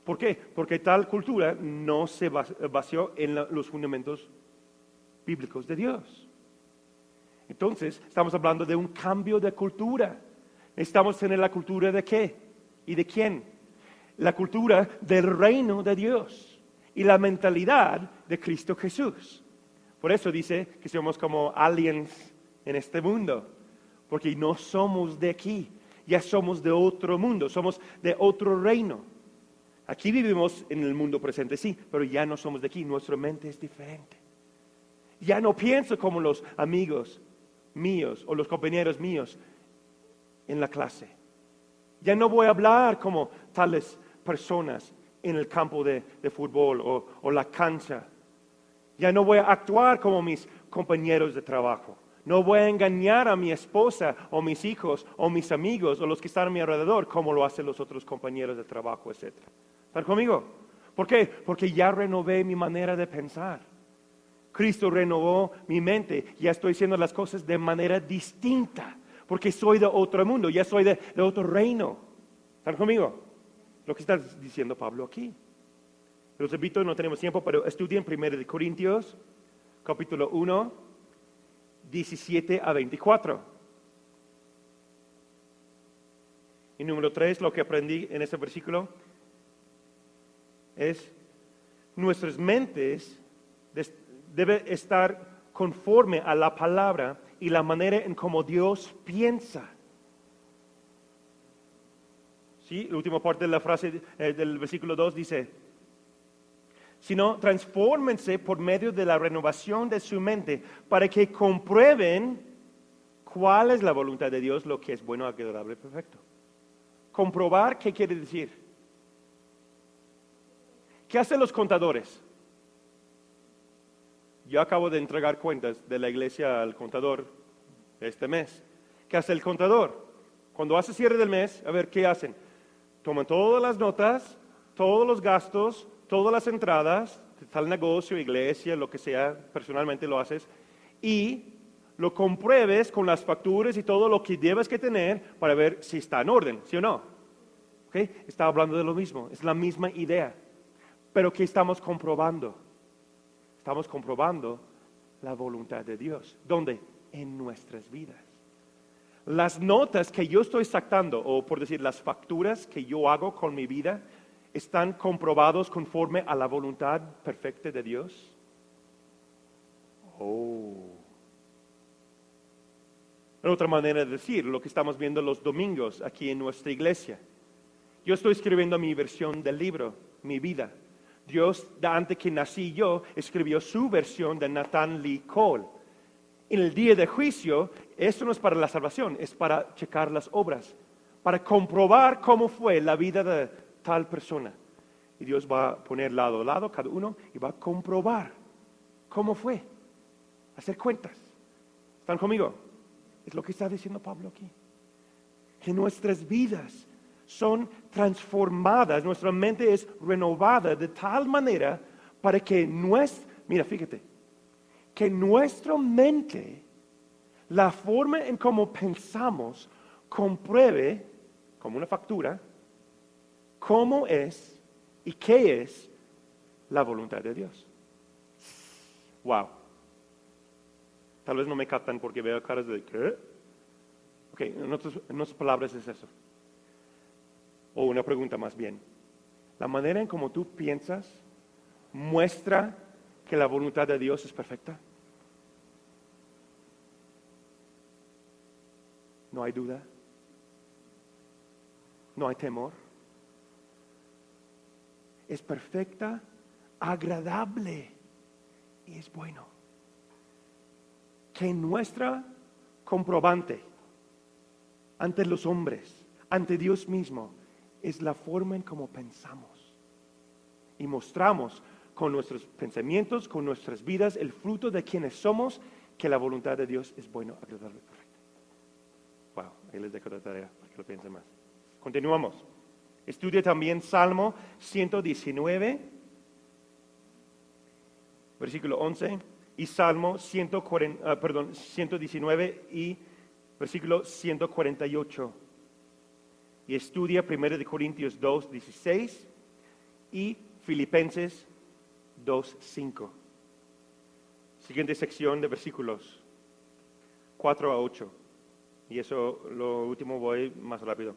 ¿Por qué? Porque tal cultura no se basó en los fundamentos bíblicos de Dios. Entonces, estamos hablando de un cambio de cultura. Necesitamos tener la cultura de qué y de quién. La cultura del reino de Dios y la mentalidad de Cristo Jesús. Por eso dice que somos como aliens en este mundo, porque no somos de aquí, ya somos de otro mundo, somos de otro reino. Aquí vivimos en el mundo presente, sí, pero ya no somos de aquí, nuestra mente es diferente. Ya no pienso como los amigos míos o los compañeros míos en la clase. Ya no voy a hablar como tales personas en el campo de fútbol o la cancha. Ya no voy a actuar como mis compañeros de trabajo. No voy a engañar a mi esposa o mis hijos o mis amigos o los que están a mi alrededor como lo hacen los otros compañeros de trabajo, etc. ¿Están conmigo? ¿Por qué? Porque ya renové mi manera de pensar. Cristo renovó mi mente. Ya estoy haciendo las cosas de manera distinta. Porque soy de otro mundo, ya soy de otro reino. ¿Están conmigo? Lo que está diciendo Pablo aquí. Los invito, no tenemos tiempo, pero estudien 1 Corintios, capítulo 1, 17 a 24. Y número 3, lo que aprendí en ese versículo es, nuestras mentes deben estar conforme a la palabra y la manera en cómo Dios piensa. ¿Sí? La última parte de la frase del versículo 2 dice, sino transfórmense por medio de la renovación de su mente para que comprueben cuál es la voluntad de Dios, lo que es bueno, agradable y perfecto. Comprobar, ¿qué quiere decir? ¿Qué hacen los contadores? Yo acabo de entregar cuentas de la iglesia al contador este mes. ¿Qué hace el contador? Cuando hace cierre del mes, a ver, ¿qué hacen? Toman todas las notas, todos los gastos, todas las entradas, tal negocio, iglesia, lo que sea, personalmente lo haces, y lo compruebes con las facturas y todo lo que debes que tener para ver si está en orden, ¿sí o no? ¿Okay? Está hablando de lo mismo, es la misma idea. Pero ¿qué estamos comprobando? Estamos comprobando la voluntad de Dios. ¿Dónde? En nuestras vidas. Las notas que yo estoy sacando, o por decir, las facturas que yo hago con mi vida, ¿están comprobados conforme a la voluntad perfecta de Dios? Otra manera de decir, lo que estamos viendo los domingos aquí en nuestra iglesia. Yo estoy escribiendo mi versión del libro, mi vida. Dios, antes que nací yo, escribió su versión de Nathan Lee Cole. En el día de juicio, esto no es para la salvación, es para checar las obras, para comprobar cómo fue la vida de tal persona. Y Dios va a poner lado a lado cada uno y va a comprobar cómo fue, hacer cuentas. ¿Están conmigo? Es lo que está diciendo Pablo aquí. Que nuestras vidas son transformadas, nuestra mente es renovada de tal manera para que mira, fíjate, que nuestra mente, la forma en cómo pensamos, compruebe, como una factura, cómo es y qué es la voluntad de Dios. Wow. Tal vez no me captan porque veo caras de ¿qué? Ok, en otras palabras es eso. O una pregunta más bien. La manera en cómo tú piensas muestra que la voluntad de Dios es perfecta. No hay duda. No hay temor. Es perfecta, agradable y es bueno. Que nuestra comprobante ante los hombres, ante Dios mismo, es la forma en cómo pensamos. Y mostramos con nuestros pensamientos, con nuestras vidas, el fruto de quienes somos, que la voluntad de Dios es bueno, agradable y perfecta. Wow, ahí les dejo la tarea para que lo piensen más. Continuamos. Estudia también Salmo 119, versículo 11, y Salmo 119 y versículo 148. Y estudia 1 Corintios 2, 16 y Filipenses 2, 5. Siguiente sección de versículos 4 a 8. Y eso, lo último, voy más rápido.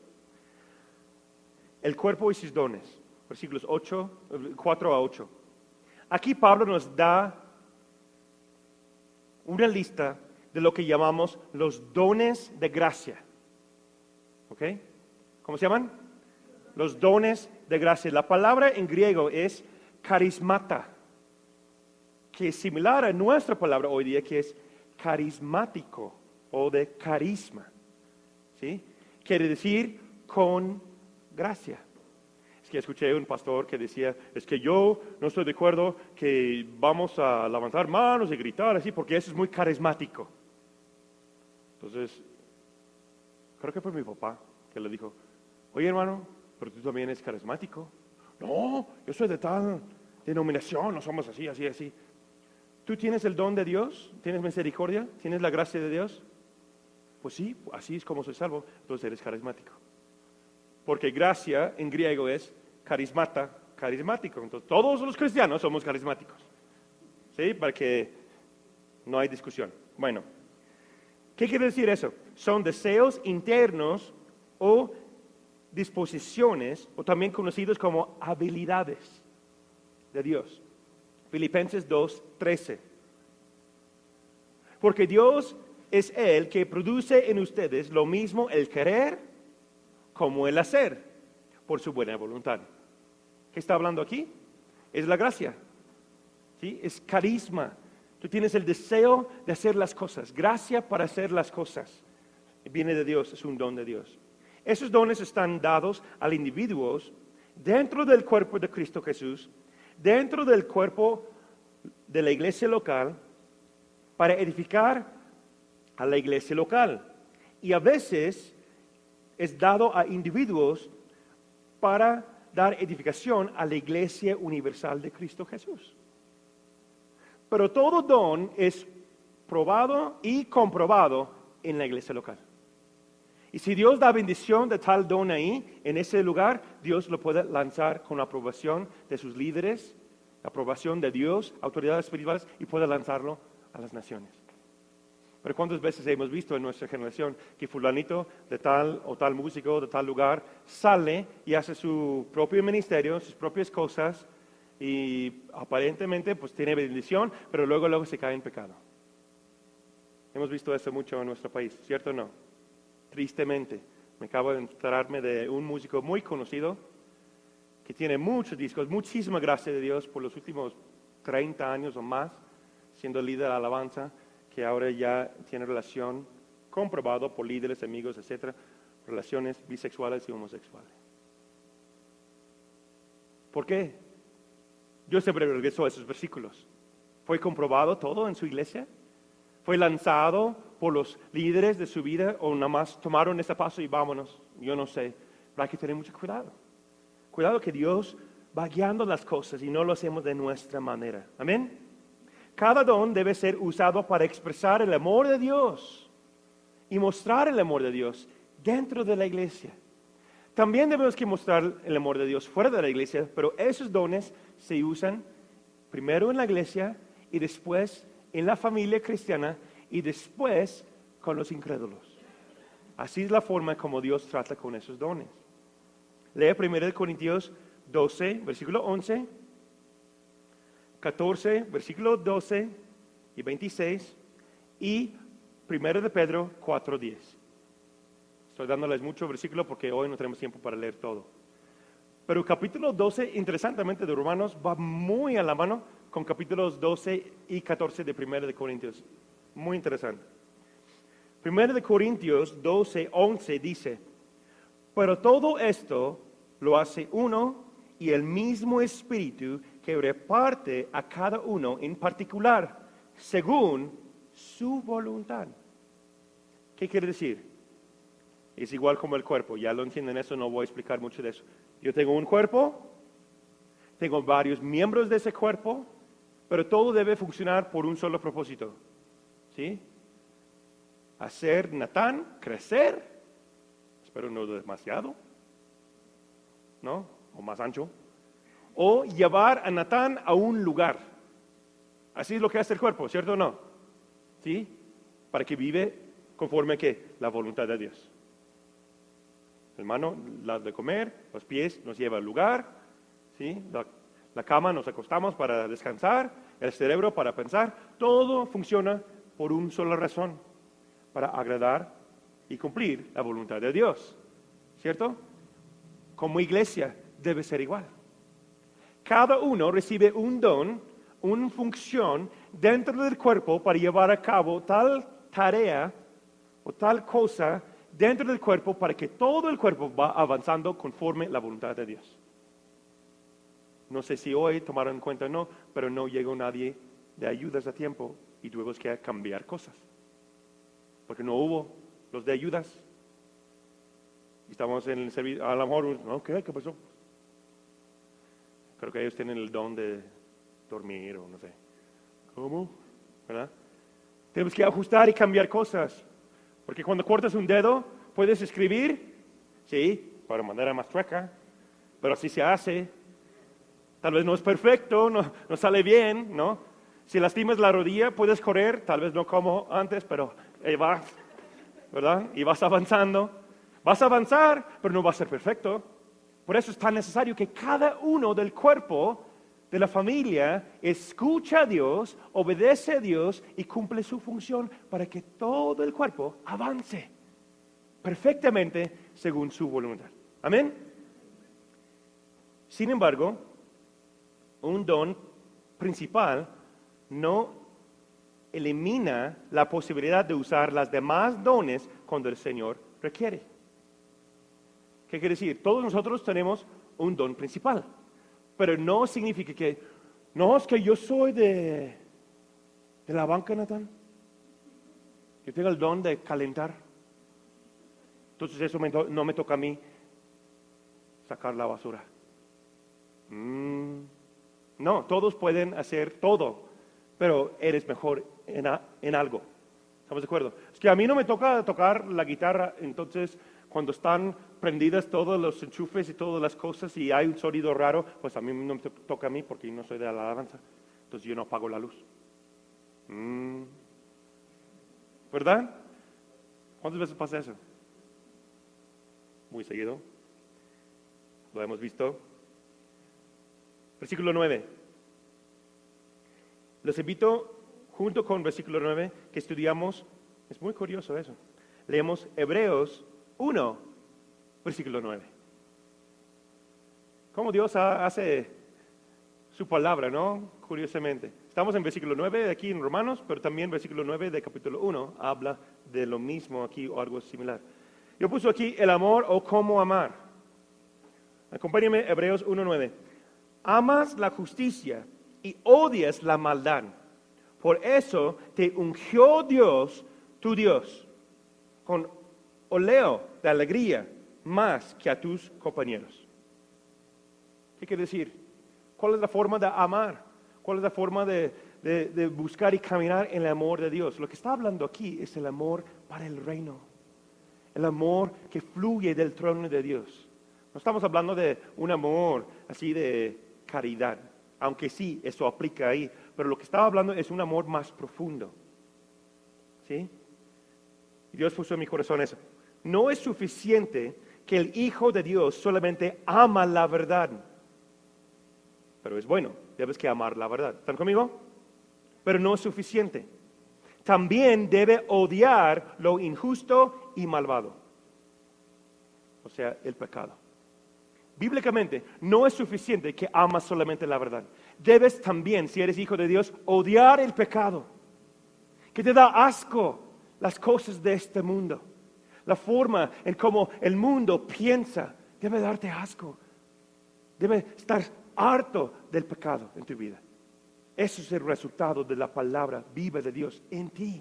El cuerpo y sus dones, versículos 4 a 8. Aquí Pablo nos da una lista de lo que llamamos los dones de gracia. ¿Ok? ¿Cómo se llaman? Los dones de gracia. La palabra en griego es carismata, que es similar a nuestra palabra hoy día, que es carismático o de carisma. ¿Sí? Quiere decir con gracia. Es que escuché a un pastor que decía, es que yo no estoy de acuerdo que vamos a levantar manos y gritar así, porque eso es muy carismático. Entonces, creo que fue mi papá que le dijo, oye hermano, pero tú también eres carismático. No, yo soy de tal denominación, no somos así, así, así. ¿Tú tienes el don de Dios? ¿Tienes misericordia? ¿Tienes la gracia de Dios? Pues sí, así es como soy salvo, entonces eres carismático. Porque gracia en griego es carismata, carismático. Entonces, todos los cristianos somos carismáticos. ¿Sí? Para que no hay discusión. Bueno, ¿qué quiere decir eso? Son deseos internos o disposiciones, o también conocidos como habilidades de Dios. Filipenses 2:13. Porque Dios es el que produce en ustedes lo mismo el querer como el hacer, por su buena voluntad. ¿Qué está hablando aquí? Es la gracia. ¿Sí? Es carisma. Tú tienes el deseo de hacer las cosas, gracia para hacer las cosas. Viene de Dios, es un don de Dios. Esos dones están dados al individuo dentro del cuerpo de Cristo Jesús, dentro del cuerpo de la iglesia local, para edificar a la iglesia local. Y a veces es dado a individuos para dar edificación a la iglesia universal de Cristo Jesús. Pero todo don es probado y comprobado en la iglesia local. Y si Dios da bendición de tal don ahí, en ese lugar, Dios lo puede lanzar con la aprobación de sus líderes, la aprobación de Dios, autoridades espirituales, y puede lanzarlo a las naciones. Pero ¿cuántas veces hemos visto en nuestra generación que fulanito de tal o tal músico de tal lugar sale y hace su propio ministerio, sus propias cosas, y aparentemente pues tiene bendición, pero luego se cae en pecado? Hemos visto eso mucho en nuestro país, ¿cierto o no? Tristemente, me acabo de enterarme de un músico muy conocido que tiene muchos discos, muchísima gracia de Dios por los últimos 30 años o más, siendo líder de alabanza, que ahora ya tiene relación comprobado por líderes, amigos, etcétera, relaciones bisexuales y homosexuales. ¿Por qué? Yo siempre regreso a esos versículos. ¿Fue comprobado todo en su iglesia? ¿Fue lanzado por los líderes de su vida o nada más tomaron ese paso y vámonos? Yo no sé, pero hay que tener mucho cuidado. Cuidado que Dios va guiando las cosas y no lo hacemos de nuestra manera. Amén. Cada don debe ser usado para expresar el amor de Dios y mostrar el amor de Dios dentro de la iglesia. También debemos que mostrar el amor de Dios fuera de la iglesia, pero esos dones se usan primero en la iglesia y después en la familia cristiana y después con los incrédulos. Así es la forma como Dios trata con esos dones. Lea 1 Corintios 12, versículo 11, 14, versículo 12 y 26 y 1 de Pedro 4, 10. Estoy dándoles mucho versículo porque hoy no tenemos tiempo para leer todo. Pero capítulo 12, interesantemente, de Romanos va muy a la mano con capítulos 12 y 14 de 1 de Corintios. Muy interesante. 1 de Corintios 12, 11 dice: pero todo esto lo hace uno y el mismo Espíritu que reparte a cada uno en particular, según su voluntad. ¿Qué quiere decir? Es igual como el cuerpo, ya lo entienden eso, no voy a explicar mucho de eso. Yo tengo un cuerpo, tengo varios miembros de ese cuerpo, pero todo debe funcionar por un solo propósito. ¿Sí? Hacer Natán crecer, espero no demasiado, ¿no? O más ancho. O llevar a Natán a un lugar. Así es lo que hace el cuerpo, ¿cierto o no? ¿Sí? Para que vive conforme a ¿qué? La voluntad de Dios. El mano la de comer, los pies nos lleva al lugar, ¿sí? La cama nos acostamos para descansar, el cerebro para pensar. Todo funciona por una sola razón, para agradar y cumplir la voluntad de Dios, ¿cierto? Como iglesia debe ser igual. Cada uno recibe un don, una función dentro del cuerpo para llevar a cabo tal tarea o tal cosa dentro del cuerpo para que todo el cuerpo va avanzando conforme la voluntad de Dios. No sé si hoy tomaron en cuenta o no, pero no llegó nadie de ayudas a tiempo y tuvimos que cambiar cosas. Porque no hubo los de ayudas. Estamos en el servicio, a lo mejor, ¿qué pasó? Creo que ellos tienen el don de dormir o no sé. ¿Cómo? ¿Verdad? Tenemos que ajustar y cambiar cosas. Porque cuando cortas un dedo, puedes escribir, sí, para manera más chueca, pero así se hace. Tal vez no es perfecto, no sale bien, ¿no? Si lastimas la rodilla, puedes correr, tal vez no como antes, pero ahí vas, ¿verdad? Y vas avanzando. Vas a avanzar, pero no va a ser perfecto. Por eso es tan necesario que cada uno del cuerpo de la familia escucha a Dios, obedece a Dios y cumple su función para que todo el cuerpo avance perfectamente según su voluntad. Amén. Sin embargo, un don principal no elimina la posibilidad de usar las demás dones cuando el Señor requiere. ¿Qué quiere decir? Todos nosotros tenemos un don principal, pero no significa que, no, es que yo soy de la banca, Natán. Yo tengo el don de calentar. Entonces eso no me toca a mí sacar la basura. No, todos pueden hacer todo, pero eres mejor en algo. ¿Estamos de acuerdo? Es que a mí no me toca tocar la guitarra, entonces cuando están prendidas todos los enchufes y todas las cosas y hay un sonido raro, pues a mí no me toca a mí porque no soy de la alabanza. Entonces yo no apago la luz. ¿Verdad? ¿Cuántas veces pasa eso? Muy seguido. Lo hemos visto. Versículo 9. Les invito, junto con versículo 9, que estudiamos. Es muy curioso eso. Leemos Hebreos 1, versículo 9. Cómo Dios hace su palabra, ¿no? Curiosamente. Estamos en versículo 9 de aquí en Romanos, pero también versículo 9 de capítulo 1 habla de lo mismo aquí o algo similar. Yo puse aquí el amor o cómo amar. Acompáñame, Hebreos 1:9. Amas la justicia y odias la maldad. Por eso te ungió Dios, tu Dios, con oleo de alegría más que a tus compañeros. ¿Qué quiere decir? ¿Cuál es la forma de amar? ¿Cuál es la forma de buscar y caminar en el amor de Dios? Lo que está hablando aquí es el amor para el reino. El amor que fluye del trono de Dios. No estamos hablando de un amor así de caridad, aunque sí, eso aplica ahí. Pero lo que estaba hablando es un amor más profundo. ¿Sí? Y Dios puso en mi corazón eso. No es suficiente que el Hijo de Dios solamente ama la verdad. Pero es bueno, debes que amar la verdad. ¿Están conmigo? Pero no es suficiente. También debe odiar lo injusto y malvado. O sea, el pecado. Bíblicamente, no es suficiente que amas solamente la verdad. Debes también, si eres hijo de Dios, odiar el pecado. Que te da asco las cosas de este mundo. La forma en cómo el mundo piensa debe darte asco. Debe estar harto del pecado en tu vida. Eso es el resultado de la palabra viva de Dios en ti.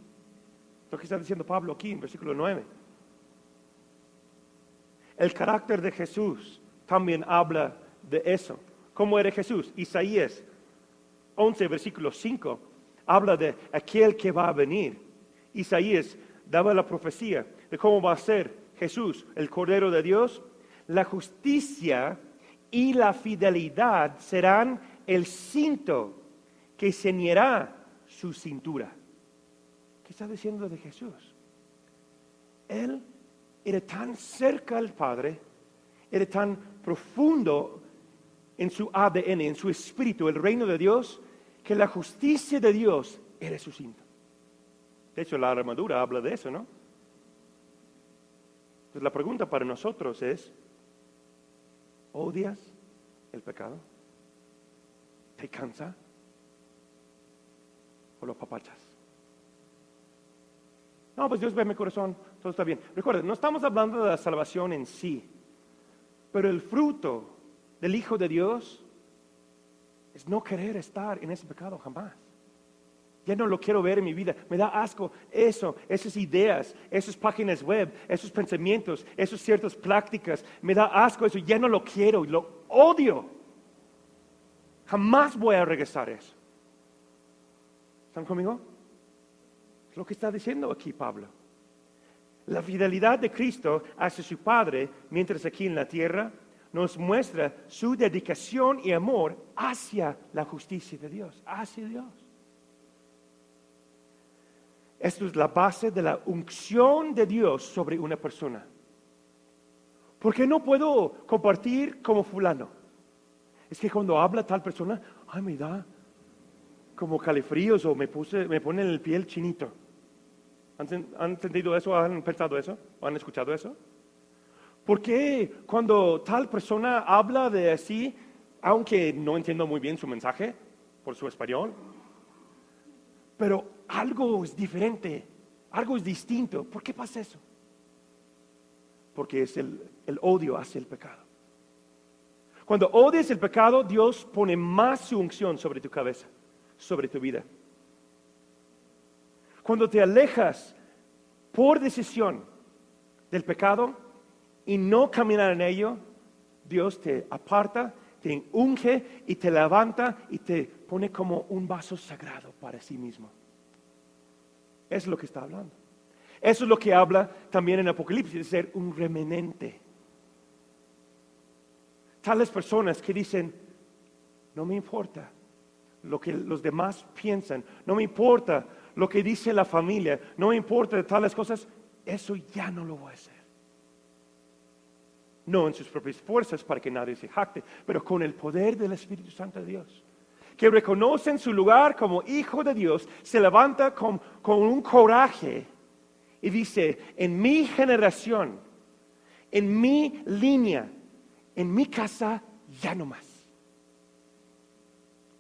Lo que está diciendo Pablo aquí en versículo 9. El carácter de Jesús también habla de eso. ¿Cómo era Jesús? Isaías 11, versículo 5, habla de aquel que va a venir. Isaías daba la profecía de cómo va a ser Jesús, el Cordero de Dios. La justicia y la fidelidad serán el cinto que ceñirá su cintura. ¿Qué está diciendo de Jesús? Él era tan cerca al Padre, era tan profundo en su ADN, en su espíritu, el reino de Dios, que la justicia de Dios era su cinto. De hecho, la armadura habla de eso, ¿no? Entonces, la pregunta para nosotros es, ¿odias el pecado? ¿Te cansa? ¿O lo apapachas? No, pues Dios ve mi corazón, todo está bien. Recuerden, no estamos hablando de la salvación en sí, pero el fruto del Hijo de Dios es no querer estar en ese pecado jamás. Ya no lo quiero ver en mi vida, me da asco eso, esas ideas, esas páginas web, esos pensamientos, esas ciertas prácticas, me da asco eso, ya no lo quiero, lo odio. Jamás voy a regresar a eso. ¿Están conmigo? Es lo que está diciendo aquí Pablo. La fidelidad de Cristo hacia su Padre, mientras aquí en la tierra, nos muestra su dedicación y amor hacia la justicia de Dios, hacia Dios. Esto es la base de la unción de Dios sobre una persona. ¿Por qué no puedo compartir como fulano? Es que cuando habla tal persona, ay, me da como calefríos o me pone el piel chinito. ¿Han sentido eso? ¿Han pensado eso? ¿O han escuchado eso? ¿Por qué cuando tal persona habla de así, aunque no entiendo muy bien su mensaje por su español, pero algo es diferente, algo es distinto? ¿Por qué pasa eso? Porque es el odio hacia el pecado. Cuando odias el pecado, Dios pone más su unción sobre tu cabeza, sobre tu vida. Cuando te alejas por decisión del pecado y no caminar en ello, Dios te aparta, te unge y te levanta y te pone como un vaso sagrado para sí mismo. Eso es lo que está hablando. Eso es lo que habla también en Apocalipsis, de ser un remanente. Tales personas que dicen, no me importa lo que los demás piensan, no me importa lo que dice la familia, no me importa tales cosas, eso ya no lo voy a hacer. No en sus propias fuerzas para que nadie se jacte, pero con el poder del Espíritu Santo de Dios. Que reconocen su lugar como hijo de Dios, se levanta con un coraje y dice, en mi generación, en mi línea, en mi casa, ya no más.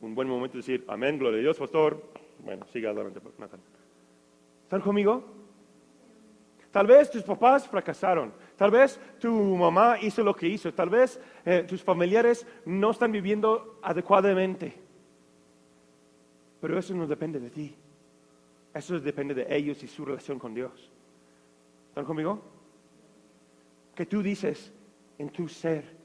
Un buen momento de decir, amén, gloria a Dios, pastor. Bueno, siga adelante, Nathan. ¿Están conmigo? Tal vez tus papás fracasaron, tal vez tu mamá hizo lo que hizo, tal vez tus familiares no están viviendo adecuadamente. Pero eso no depende de ti. Eso depende de ellos y su relación con Dios. ¿Están conmigo? Que tú dices en tu ser,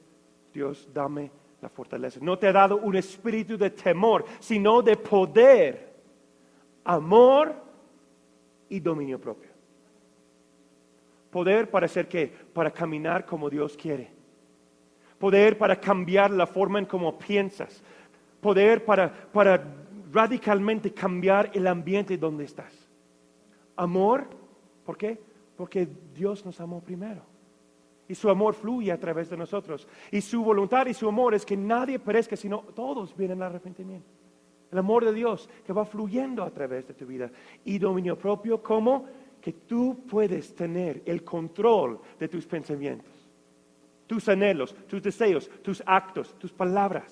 Dios, dame la fortaleza. No te ha dado un espíritu de temor, sino de poder, amor y dominio propio. Poder para hacer ¿qué? Para caminar como Dios quiere. Poder para cambiar la forma en cómo piensas. Poder para radicalmente cambiar el ambiente donde estás. Amor, ¿por qué? Porque Dios nos amó primero. Y su amor fluye a través de nosotros. Y su voluntad y su amor es que nadie perezca, sino todos vienen al arrepentimiento. El amor de Dios que va fluyendo a través de tu vida. Y dominio propio, ¿cómo? Que tú puedes tener el control de tus pensamientos, tus anhelos, tus deseos, tus actos, tus palabras.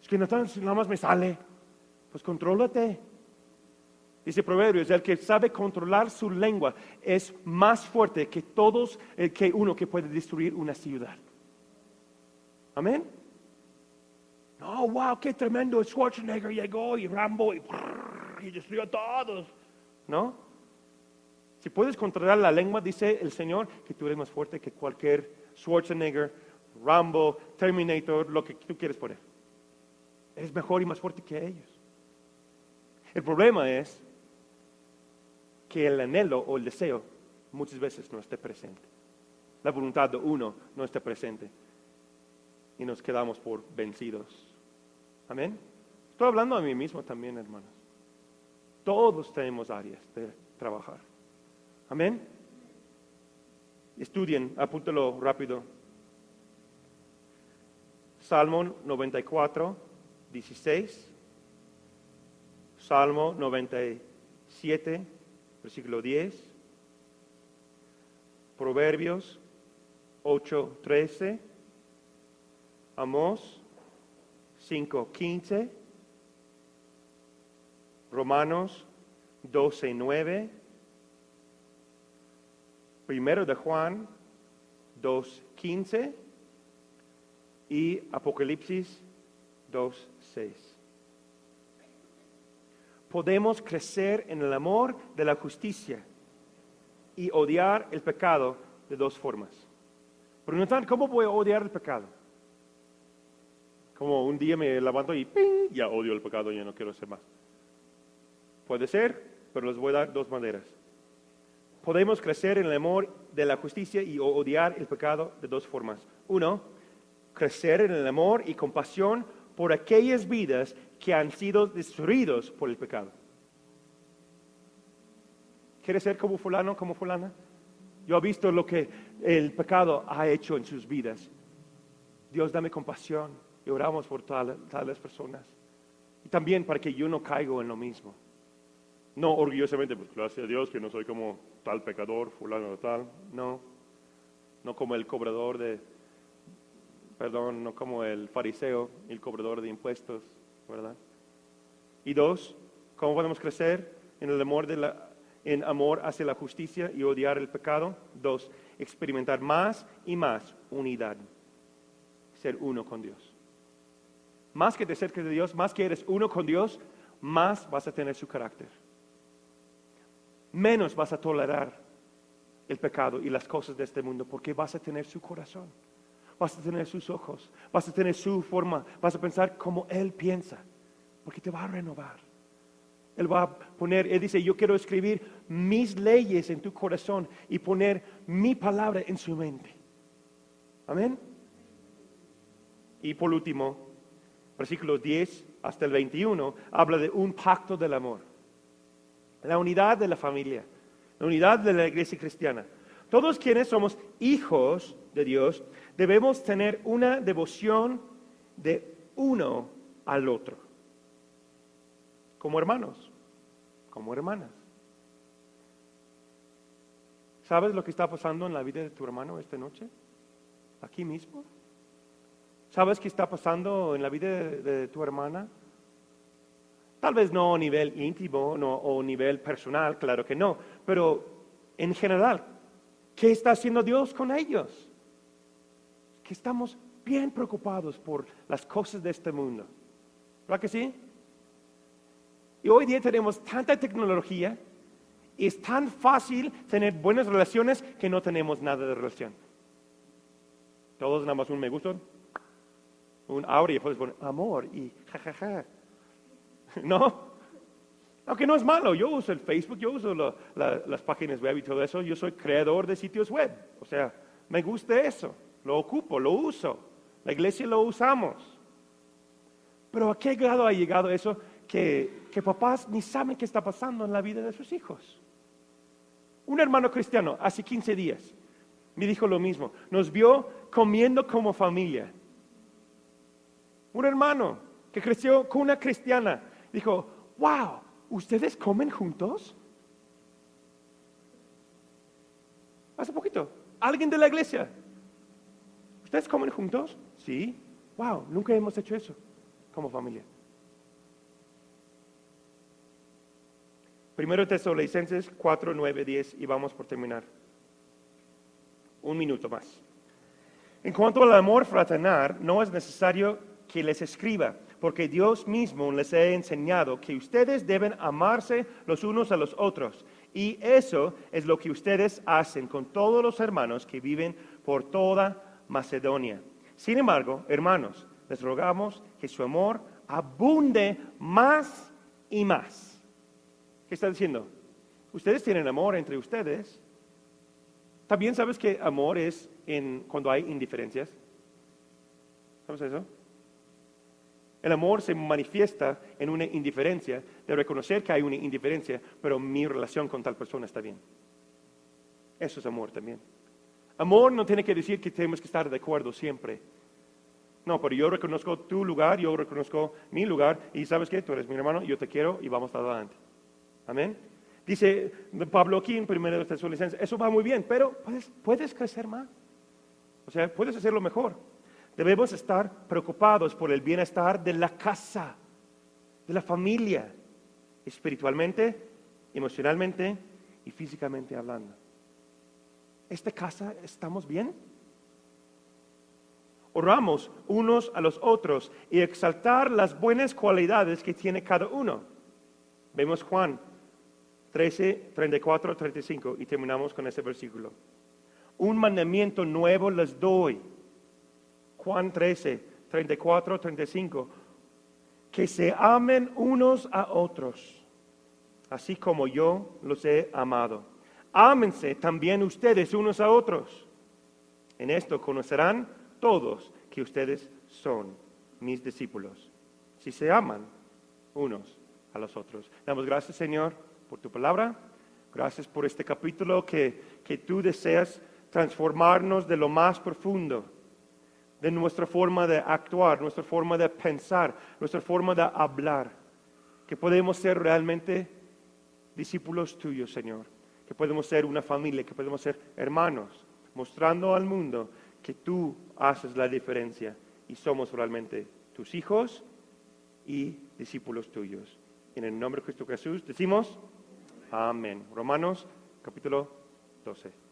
Es que nada más me sale. Pues contrólate. Dice Proverbios, el que sabe controlar su lengua es más fuerte que todos, que uno que puede destruir una ciudad. Amén. No, wow, qué tremendo. Schwarzenegger llegó y Rambo y destruyó a todos. ¿No? Si puedes controlar la lengua, dice el Señor, que tú eres más fuerte que cualquier Schwarzenegger, Rambo, Terminator, lo que tú quieres poner. Eres mejor y más fuerte que ellos. El problema es que el anhelo o el deseo muchas veces no esté presente. La voluntad de uno no está presente. Y nos quedamos por vencidos. Amén. Estoy hablando a mí mismo también, hermanos. Todos tenemos áreas de trabajar. Amén. Estudien, apúntalo rápido. Salmo 94, 16. Salmo 97, versículo 10. Proverbios 8, 13. Amós 5, 15. Romanos 12, 9. Primero de Juan 2, 15. Y Apocalipsis 2, 6. Podemos crecer en el amor de la justicia y odiar el pecado de dos formas. Preguntan, ¿cómo voy a odiar el pecado? Como un día me levanto y ¡ping! Ya odio el pecado, ya no quiero hacer más. Puede ser, pero les voy a dar dos maneras. podemos crecer en el amor de la justicia y odiar el pecado de dos formas. Uno, crecer en el amor y compasión por aquellas vidas que han sido destruidos por el pecado. ¿Quieres ser como fulano, como fulana? Yo he visto lo que el pecado ha hecho en sus vidas. Dios, dame compasión y oramos por tales personas. Y también para que yo no caigo en lo mismo. No orgullosamente, pues gracias a Dios que no soy como tal pecador, fulano o tal. No como el cobrador no como el fariseo, el cobrador de impuestos, ¿verdad? Y dos, ¿cómo podemos crecer en el amor en amor hacia la justicia y odiar el pecado? Dos, experimentar más y más unidad. Ser uno con Dios. Más que te acerques de Dios, más que eres uno con Dios, más vas a tener su carácter. Menos vas a tolerar el pecado y las cosas de este mundo, porque vas a tener su corazón, vas a tener sus ojos, vas a tener su forma, vas a pensar como Él piensa, porque te va a renovar. Él va a poner, Él dice, yo quiero escribir mis leyes en tu corazón y poner mi palabra en su mente. Amén. Y por último, versículos 10 hasta el 21, habla de un pacto del amor. La unidad de la familia, la unidad de la iglesia cristiana. Todos quienes somos hijos de Dios debemos tener una devoción de uno al otro. Como hermanos, como hermanas. ¿Sabes lo que está pasando en la vida de tu hermano esta noche? Aquí mismo. ¿Sabes qué está pasando en la vida de tu hermana? Tal vez no a nivel íntimo o a nivel personal, claro que no, pero en general, ¿qué está haciendo Dios con ellos? Que estamos bien preocupados por las cosas de este mundo. ¿Verdad que sí? Y hoy día tenemos tanta tecnología y es tan fácil tener buenas relaciones que no tenemos nada de relación. Todos nada más un me gusta, un ahora y después poner amor y jajaja. ¿No? Aunque no es malo, yo uso el Facebook, yo uso las páginas web y todo eso, yo soy creador de sitios web, o sea, me gusta eso, lo ocupo, lo uso, la iglesia lo usamos. Pero ¿a qué grado ha llegado eso que papás ni saben qué está pasando en la vida de sus hijos? Un hermano cristiano hace 15 días me dijo lo mismo, nos vio comiendo como familia. Un hermano que creció con una cristiana dijo, wow, ¿ustedes comen juntos? Hace poquito, alguien de la iglesia. ¿Ustedes comen juntos? Sí. Wow, nunca hemos hecho eso como familia. Primero Tesalonicenses 4, 9, 10 y vamos por terminar. Un minuto más. En cuanto al amor fraternal, no es necesario que les escriba, porque Dios mismo les ha enseñado que ustedes deben amarse los unos a los otros. Y eso es lo que ustedes hacen con todos los hermanos que viven por toda Macedonia. Sin embargo, hermanos, les rogamos que su amor abunde más y más. ¿Qué está diciendo? Ustedes tienen amor entre ustedes. También sabes que amor es cuando hay indiferencias. ¿Sabes eso? El amor se manifiesta en una indiferencia, de reconocer que hay una indiferencia, pero mi relación con tal persona está bien. Eso es amor también. Amor no tiene que decir que tenemos que estar de acuerdo siempre. No, pero yo reconozco tu lugar, yo reconozco mi lugar, y ¿sabes qué? Tú eres mi hermano, yo te quiero y vamos adelante. Amén. Dice Pablo aquí en 1 Tesalonicenses, eso va muy bien, pero puedes crecer más. O sea, puedes hacerlo mejor. Debemos estar preocupados por el bienestar de la casa, de la familia, espiritualmente, emocionalmente y físicamente hablando. ¿Esta casa estamos bien? Oramos unos a los otros y exaltar las buenas cualidades que tiene cada uno. Vemos Juan 13, 34, 35 y terminamos con ese versículo. Un mandamiento nuevo les doy. Juan 13, 34, 35. Que se amen unos a otros, así como yo los he amado. ámense también ustedes unos a otros. En esto conocerán todos que ustedes son mis discípulos, si se aman unos a los otros. Damos gracias, Señor, por tu palabra. Gracias por este capítulo que tú deseas transformarnos de lo más profundo, de nuestra forma de actuar, nuestra forma de pensar, nuestra forma de hablar. Que podemos ser realmente discípulos tuyos, Señor. Que podemos ser una familia, que podemos ser hermanos, mostrando al mundo que tú haces la diferencia y somos realmente tus hijos y discípulos tuyos. En el nombre de Cristo Jesús decimos amén. Romanos capítulo 12.